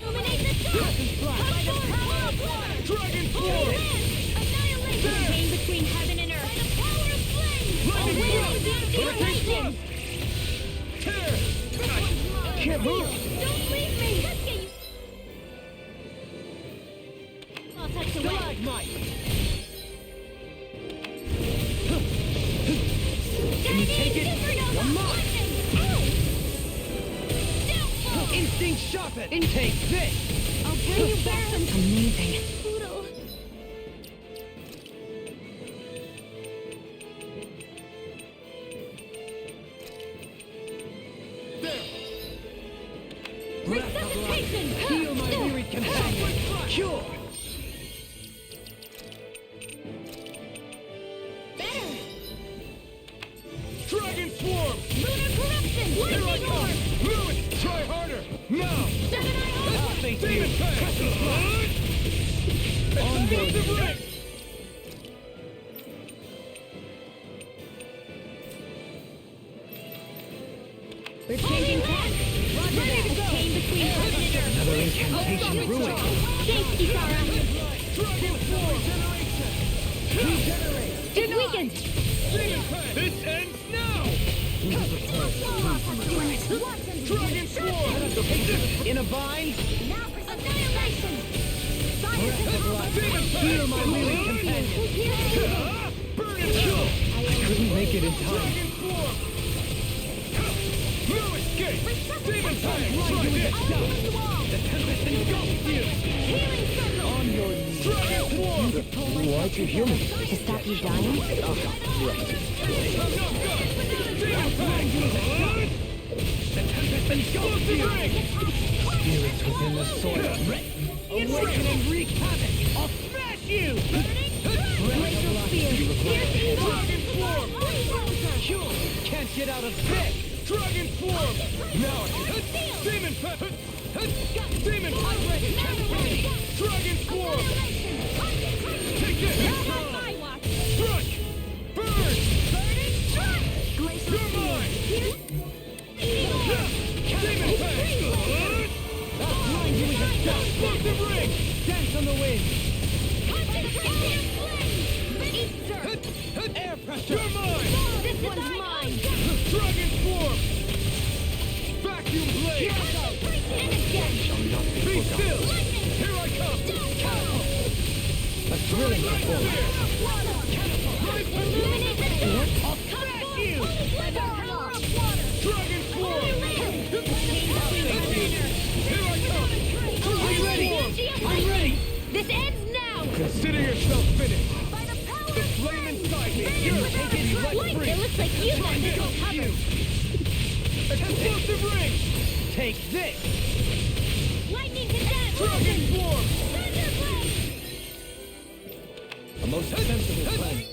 Illuminate the dark! By the power of water! Dragon Swarm! Annihilation came between heaven and earth! By the power of flame! Lightning A wailing Storm! vampire Hurricane lightning! Storm! Tear! Can't move. Don't leave me! Let's get you... I'll touch the way. Stalagmite! Can you take it? You're mine. Instinct sharpened! Take this! I'll bring you back. Amazing. Poodle. Resuscitation! Heal my wearied companion! Cure! Better! Dragon Swarm! Lunar corruption! Here I Lightning come! orb! Lewis, try harder! Now! Seven-eye orb! Thank Demon you! Fang! Explosive ring! We're changing tack! Roger that! A chain between heaven and earth! Another incantation ruined! Thanks, Kisara! Dragon Swarm! It's weakened! Demon Fang! This ends now! Dragon Swarm! In a bind? Annihilation! Demon Fang! Heal my wearied companion! Burn and kill! I couldn't make it in time. Dragon Swarm! No escape! Demon Fang! Try this! The tempest engulfs you! Healing circle! On your knees! Dragon Swarm! Why'd you heal me? To stop you dying? I'm not done! Demon Fang! The tempest engulfs you! Spirits within the soil. Awaken and wreak havoc! I'll smash you! Glacial spear! Piercing Dragon Swarm! Cure! Can't get out of bed! Dragon Swarm! Now I can... Demon Fang! Demon Fang! Dragon Swarm! Take this! Strike! Burn! You're mine! Demon Fang! Blind you with a dust! Explosive ring! Dance on the wind! Air pressure! You're mine! This one's mine! Dragon Swarm! Vacuum blade! And again! Be still! Here I come! A thrilling performance! Illuminate the dark! I'll smash you! By the power of water! Dragon Swarm! Explosive ring! Take this! Lightning condensed! Dragon form! Thunderblade! A most sensible plan.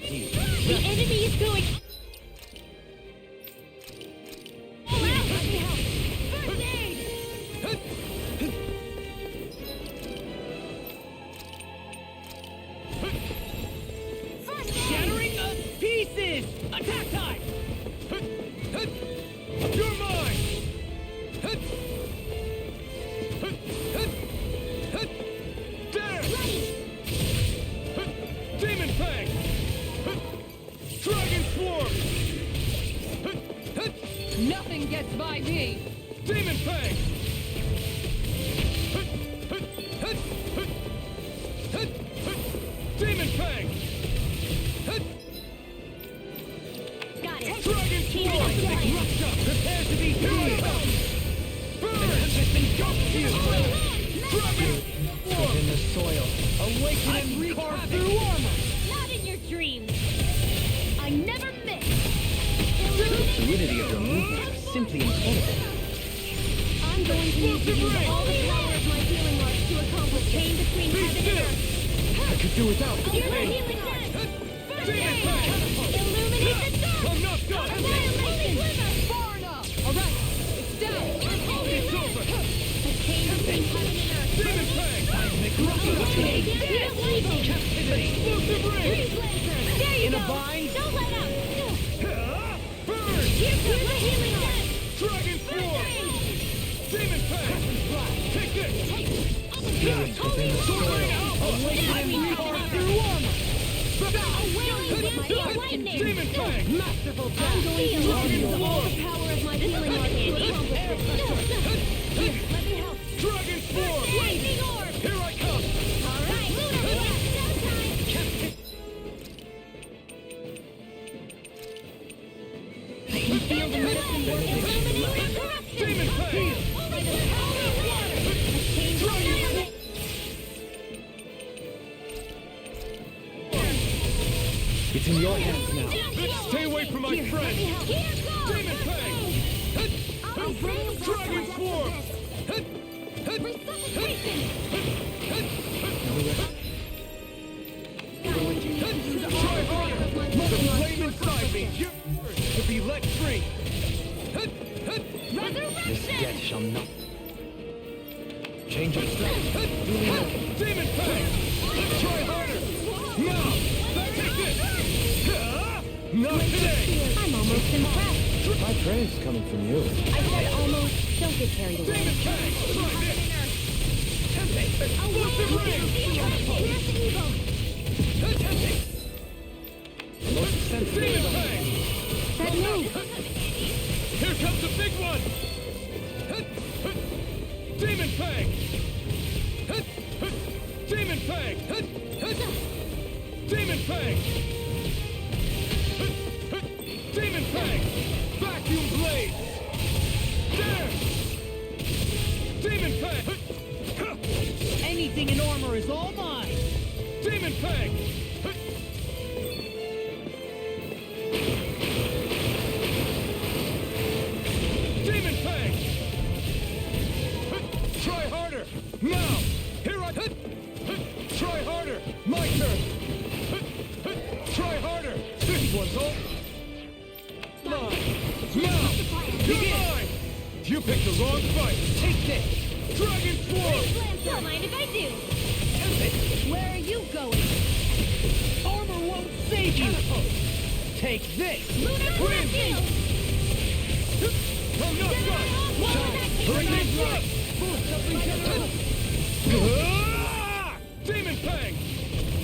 The enemy is going... All out! Let me help! First aid! First aid! Shattering of pieces! Attack time! You're mine! There! Ready! Demon Fang! Dragon Swarm! Nothing gets by me! Demon Fang! Demon Fang! Got it! Dragon Healing Swarm! applied. Russia, prepare to be healed! Burn! You! Dragon Swarm! In the soil. Awaken and carve through armor! Not in your dreams! I never miss! The fluidity of your movement is simply incredible. I'm going to need to use all the power of my healing arts to accomplish pain between heaven and earth. I could do without the Here's the pain! healing dance! First Demon aid! Fang! Illuminate the dark! I'm not done! Annihilation! Far enough! Alright, it's down! Holy It's light! over! The pain between heaven and earth. Demon Fang! Lightning! Explosive ring! Freeze Lancer! There you In a go! bind? Don't let up! Burn! Here's the healing dance! Dragon Swarm! Demon Fang! Take this! Spirits within the soil. Awaken and carve through armor! Lightning! Demon Fang! Masterful I'm going to use all the power of my healing arts to accomplish this. Here, let me help. Dragon Swarm! Lightning orb! Here I come! All right, Lunar Blast, showtime! I can feel the medicine working. Illuminate corruption! Demon Fang! By the power of water! Change my element! It's in your hands now. Stay away from my friend! Here goes! Demon Fang! I'll bring you Dragon Swarm! Resuscitation! Try harder! The flame inside me yearns to be let free! This death shall not. Change of strength. Demon Fang! Try harder! Now! Take this! Not today! I'm almost impressed. My praise coming from you. I said almost. Don't get carried away. Demon Fang! Try this! Explosive ring! Here's the evil. Most sensible. Demon Fang! That move. Here comes the big one! Demon Fang! Demon Fang! Demon Fang! Demon Fang! Vacuum blade! There! Demon Fang! Anything in armor is all mine! Demon Fang! Demon Fang! Try harder! Now! Here I... Try harder! My turn! Try harder! This one's all... Mine! Now! You're mine! You picked the wrong fight! Take this! Dragon Swarm! Don't mind if I do. Where are you going? Armor won't save you! Take this! Lunar Win! Blast! I'm not done! Bring it right! Demon Fang!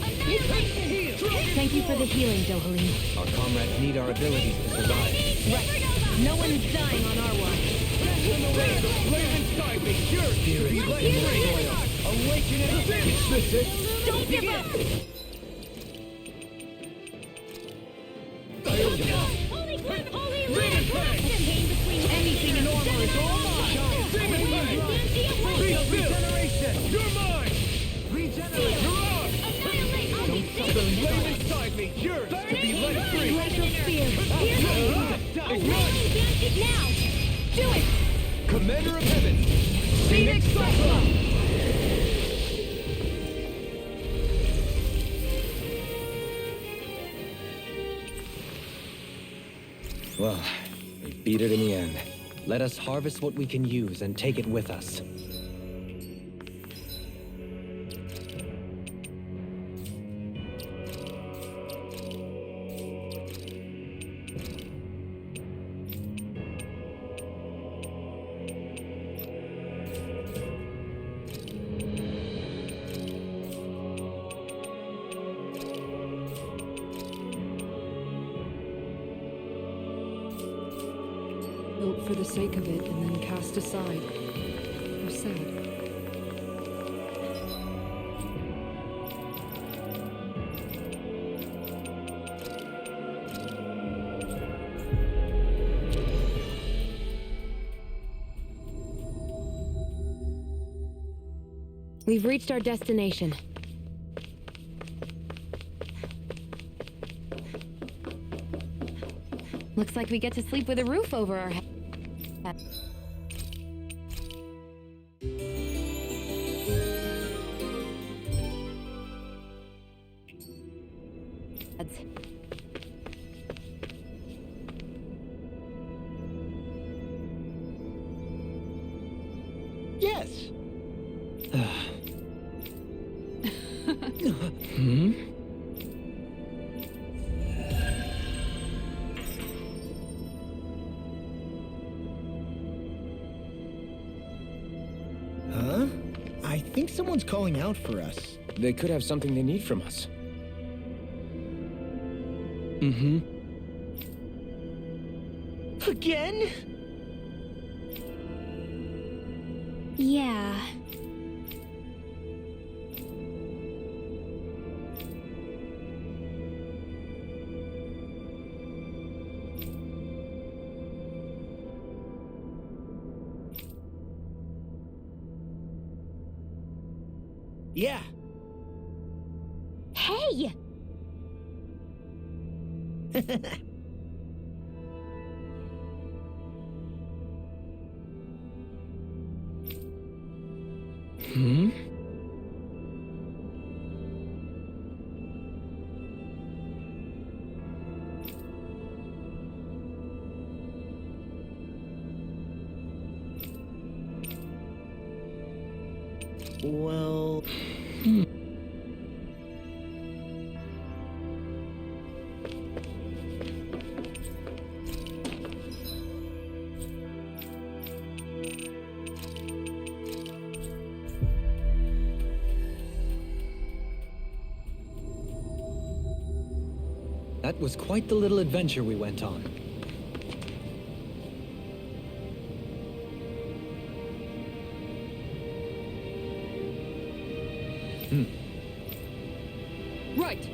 Annihilation! Thank you for the healing, Dohalim. Our comrades need our abilities to survive. No one's dying on our watch. Flame inside me! You're to be let free! Awaken and this it! Don't give up! Holy glimmer! Holy Demon Fang! Pain between Anything in armor is all mine! Demon Fang! Be still! You're mine! Regenerate! You're on! Annihilate! I'll be The flame inside me It's yours to be let free. Glacial Spear. Pierce it! Raining Dancing now! Do it! Commander of Heaven. Phoenix Cyclone! Well, we beat it in the end. Let us harvest what we can use and take it with us. Built for the sake of it and then cast aside. How sad. We've reached our destination. Looks like we get to sleep with a roof over our heads. Yes. Huh? I think someone's calling out for us. They could have something they need from us. Again? Yeah. Yeah. Hey! Well... That was quite the little adventure we went on. Right!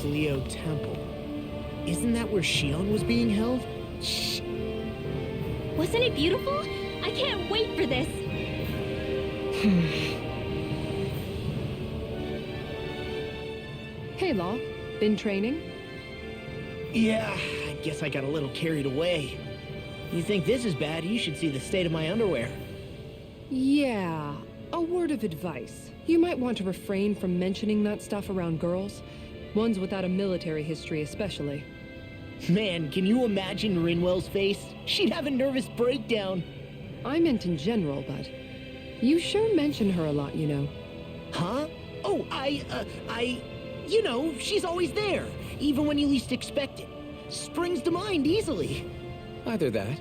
Leo Temple. Isn't that where Shion was being held? Shh. Wasn't it beautiful? I can't wait for this. Hey, Law. Been training? Yeah, I guess I got a little carried away. You think this is bad, you should see the state of my underwear. Yeah. A word of advice. You might want to refrain from mentioning that stuff around girls. Ones without a military history especially. Man, can you imagine Rinwell's face? She'd have a nervous breakdown. I meant in general, but you sure mention her a lot, you know. Huh? Oh, you know, she's always there, even when you least expect it. Springs to mind easily. Either that,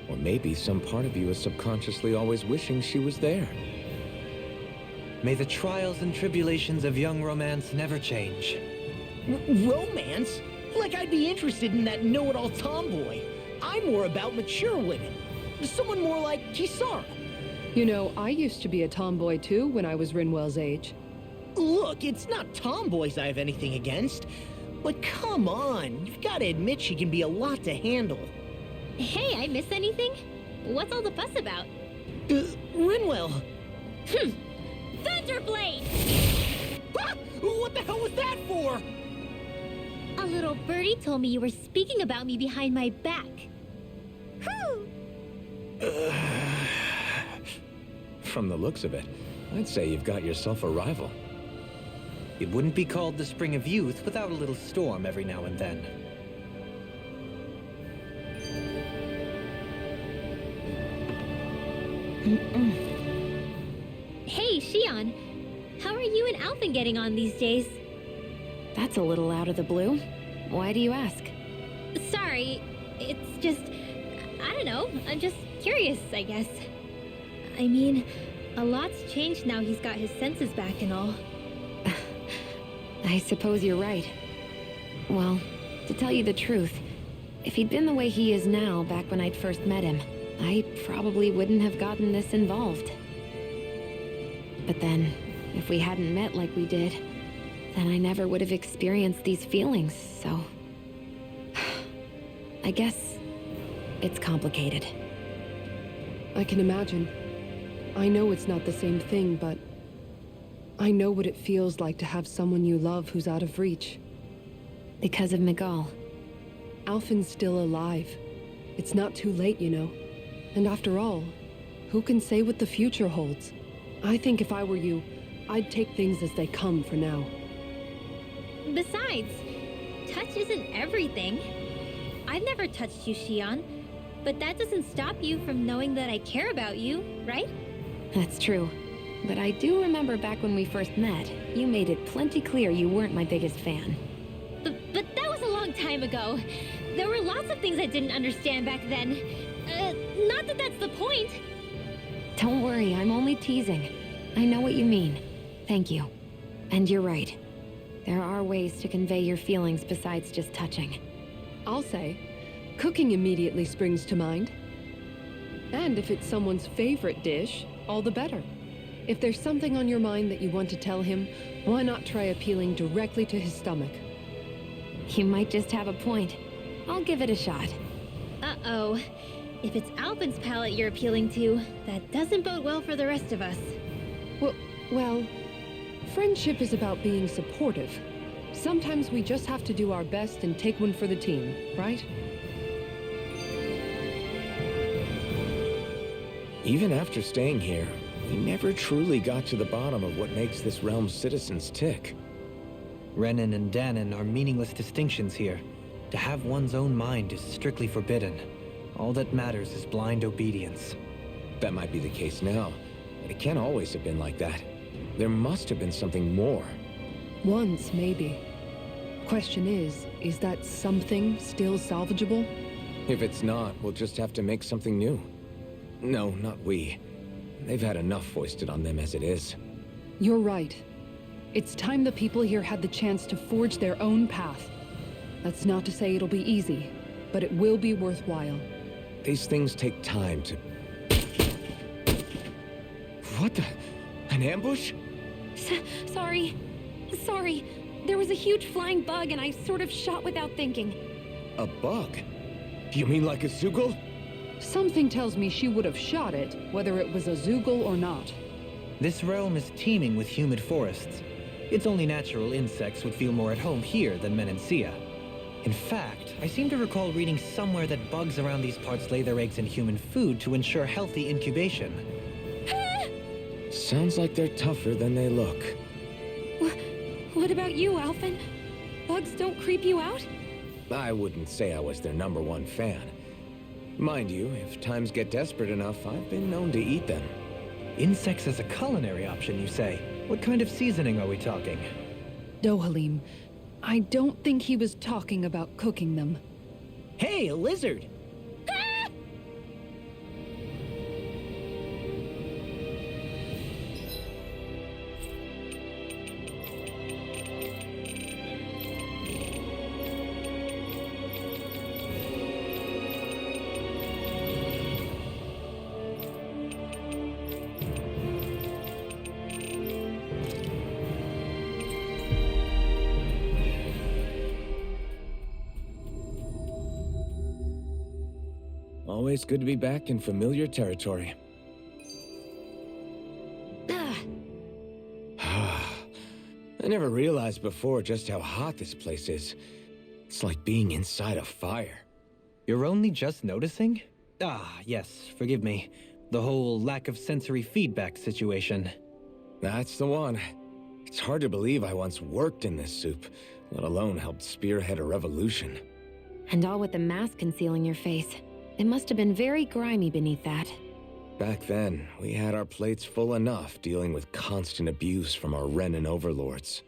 or maybe some part of you is subconsciously always wishing she was there. May the trials and tribulations of young romance never change. Romance? Like I'd be interested in that know-it-all tomboy. I'm more about mature women. Someone more like Kisara. You know, I used to be a tomboy too when I was Rinwell's age. Look, it's not tomboys I have anything against. But come on, you've got to admit she can be a lot to handle. Hey, I miss anything? What's all the fuss about? Rinwell! Thunderblade! Ah! What the hell was that for? A little birdie told me you were speaking about me behind my back. Whew! From the looks of it, I'd say you've got yourself a rival. It wouldn't be called the Spring of Youth without a little storm every now and then. Hey, Shion. How are you and Alphen getting on these days? That's a little out of the blue. Why do you ask? Sorry, it's just... I don't know, I'm just curious, I guess. I mean, a lot's changed now he's got his senses back and all. I suppose you're right. Well, to tell you the truth, if he'd been the way he is now back when I'd first met him, I probably wouldn't have gotten this involved. But then, if we hadn't met like we did, then I never would have experienced these feelings, so... I guess it's complicated. I can imagine. I know it's not the same thing, but I know what it feels like to have someone you love who's out of reach. Because of Miguel. Alphen's still alive. It's not too late, you know. And after all, who can say what the future holds? I think if I were you, I'd take things as they come for now. Besides, touch isn't everything. I've never touched you, Shion, but that doesn't stop you from knowing that I care about you, right? That's true. But I do remember back when we first met, you made it plenty clear you weren't my biggest fan. But that was a long time ago. There were lots of things I didn't understand back then. Not that that's the point. Don't worry, I'm only teasing. I know what you mean. Thank you. And you're right. There are ways to convey your feelings besides just touching. I'll say, cooking immediately springs to mind. And if it's someone's favorite dish, all the better. If there's something on your mind that you want to tell him, why not try appealing directly to his stomach? You might just have a point. I'll give it a shot. Uh-oh. If it's Alphen's palate you're appealing to, that doesn't bode well for the rest of us. Well, friendship is about being supportive. Sometimes we just have to do our best and take one for the team, right? Even after staying here, we never truly got to the bottom of what makes this realm's citizens tick. Renan and Danon are meaningless distinctions here. To have one's own mind is strictly forbidden. All that matters is blind obedience. That might be the case now, but it can't always have been like that. There must have been something more. Once, maybe. Question is that something still salvageable? If it's not, we'll just have to make something new. No, not we. They've had enough foisted on them as it is. You're right. It's time the people here had the chance to forge their own path. That's not to say it'll be easy, but it will be worthwhile. These things take time to... What the... An ambush? Sorry. There was a huge flying bug and I sort of shot without thinking. A bug? You mean like a Zoogle? Something tells me she would have shot it, whether it was a Zoogle or not. This realm is teeming with humid forests. It's only natural insects would feel more at home here than Menancia. In fact, I seem to recall reading somewhere that bugs around these parts lay their eggs in human food to ensure healthy incubation. Sounds like they're tougher than they look. What about you, Alphen? Bugs don't creep you out? I wouldn't say I was their #1 fan. Mind you, if times get desperate enough, I've been known to eat them. Insects as a culinary option, you say? What kind of seasoning are we talking? Dohalim, I don't think he was talking about cooking them. Hey, a lizard! Always good to be back in familiar territory. I never realized before just how hot this place is. It's like being inside a fire. You're only just noticing? Ah, yes, forgive me. The whole lack of sensory feedback situation. That's the one. It's hard to believe I once worked in this soup, let alone helped spearhead a revolution. And all with the mask concealing your face. It must have been very grimy beneath that. Back then, we had our plates full enough dealing with constant abuse from our Renan overlords.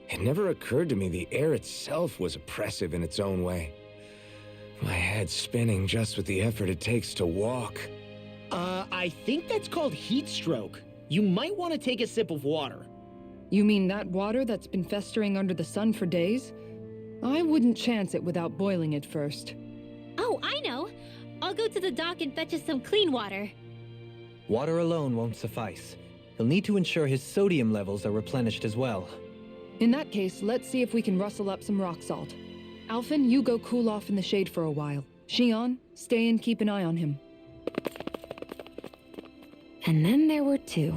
It never occurred to me the air itself was oppressive in its own way. My head spinning just with the effort it takes to walk. I think that's called heat stroke. You might want to take a sip of water. You mean that water that's been festering under the sun for days? I wouldn't chance it without boiling it first. Oh, I know! I'll go to the dock and fetch us some clean water. Water alone won't suffice. He'll need to ensure his sodium levels are replenished as well. In that case, let's see if we can rustle up some rock salt. Alphen, you go cool off in the shade for a while. Shion, stay and keep an eye on him. And then there were two.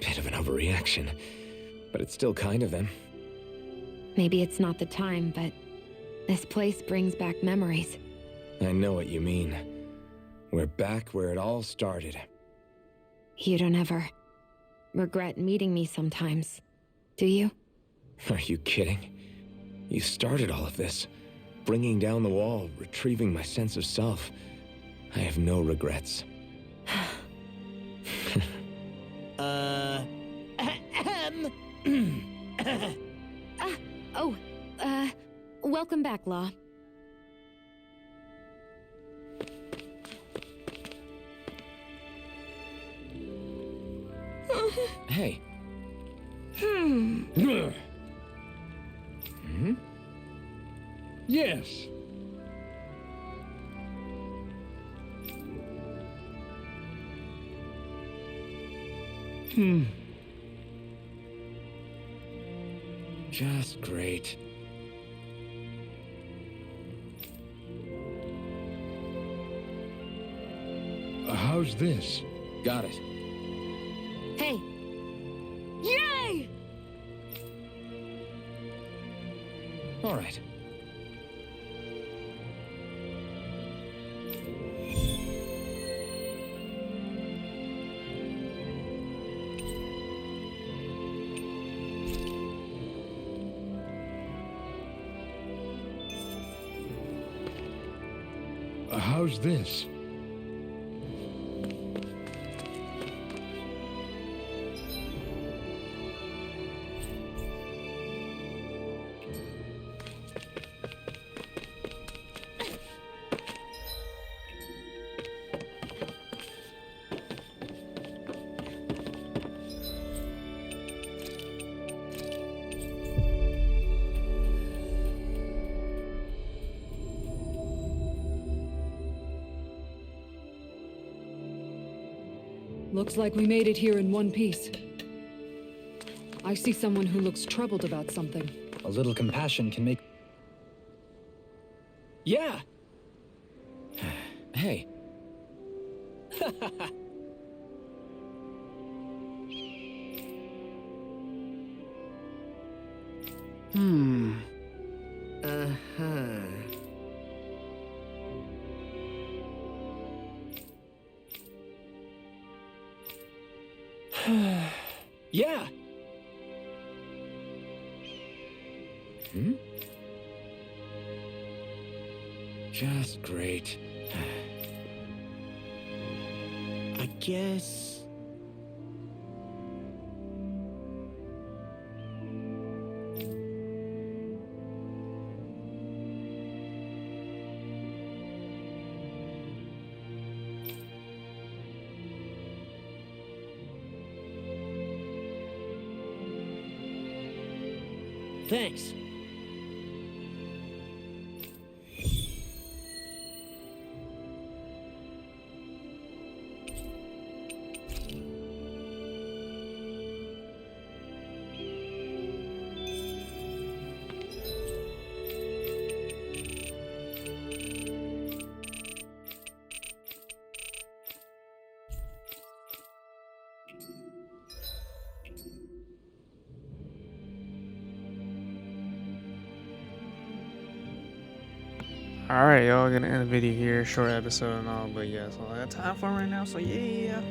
Bit of an overreaction, but it's still kind of them. Maybe it's not the time, but this place brings back memories. I know what you mean. We're back where it all started. You don't ever regret meeting me sometimes, do you? Are you kidding? You started all of this. Bringing down the wall, retrieving my sense of self. I have no regrets. Welcome back, Law. Hey. Yes. Just great. How's this? Got it. Hey! Yay! All right. How's this? Looks like we made it here in one piece. I see someone who looks troubled about something. A little compassion can make... Yeah! Hey. Uh-huh. Yeah! Just great. I guess... Thanks. All right, y'all, gonna end the video here, short episode and all, but yeah, so I got time for it right now. So yeah,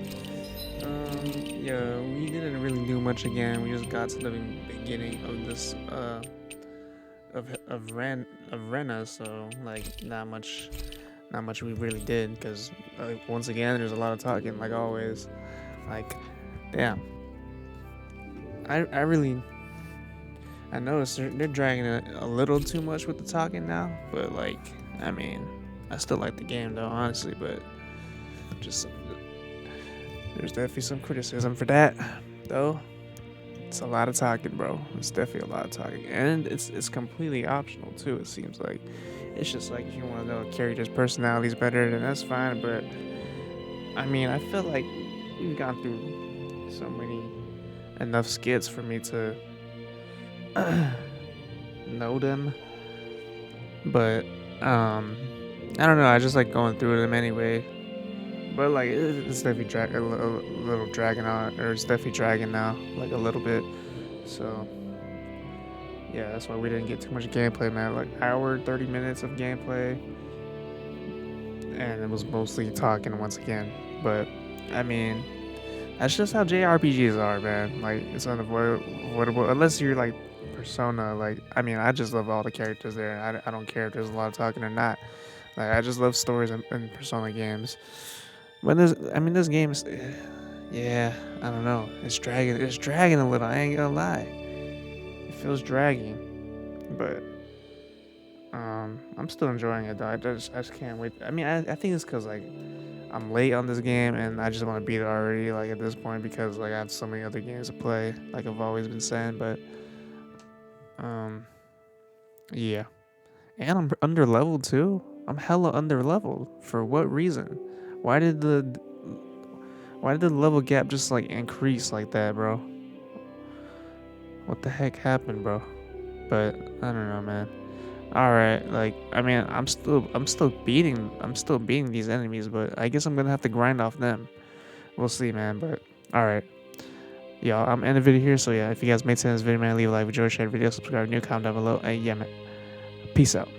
yeah, we didn't really do much again. We just got to the beginning of this of Rena, so like not much we really did because once again there's a lot of talking like always. Like, damn, I really I noticed they're dragging it a little too much with the talking now, but like, I mean, I still like the game though, honestly, but just there's definitely some criticism for that, though. It's a lot of talking, bro. It's definitely a lot of talking, and it's completely optional too. It seems like it's just like if you want to know a character's personalities better, then that's fine. But I mean, I feel like we've gone through so many enough skits for me to know them. But I don't know. I just like going through them anyway. But like it's definitely a little dragging on, or it's definitely dragging now, like a little bit. So yeah, that's why we didn't get too much gameplay, man. Like hour 30 minutes of gameplay, and it was mostly talking once again. But I mean, that's just how JRPGs are, man. Like it's unavoidable unless you're like Persona. Like I mean, I just love all the characters there. I don't care if there's a lot of talking or not. Like I just love stories in Persona games. But this game's, yeah, I don't know. It's dragging a little. I ain't gonna lie. It feels dragging, but I'm still enjoying it though. I just can't wait. I mean, I think it's cause like I'm late on this game and I just want to beat it already. Like at this point because like I have so many other games to play. Like I've always been saying, but um, yeah, and I'm under leveled too. I'm hella under leveled. For what reason? Why did the Why did the level gap just like increase like that, bro? What the heck happened, bro? But I don't know, man. All right, like I mean, I'm still beating these enemies, but I guess I'm gonna have to grind off them. We'll see, man. But all right, y'all, I'm ending the video here. So yeah, if you guys made sense of this video, man, leave a like, enjoy, share the video, subscribe, new comment down below, and yeah, man, peace out.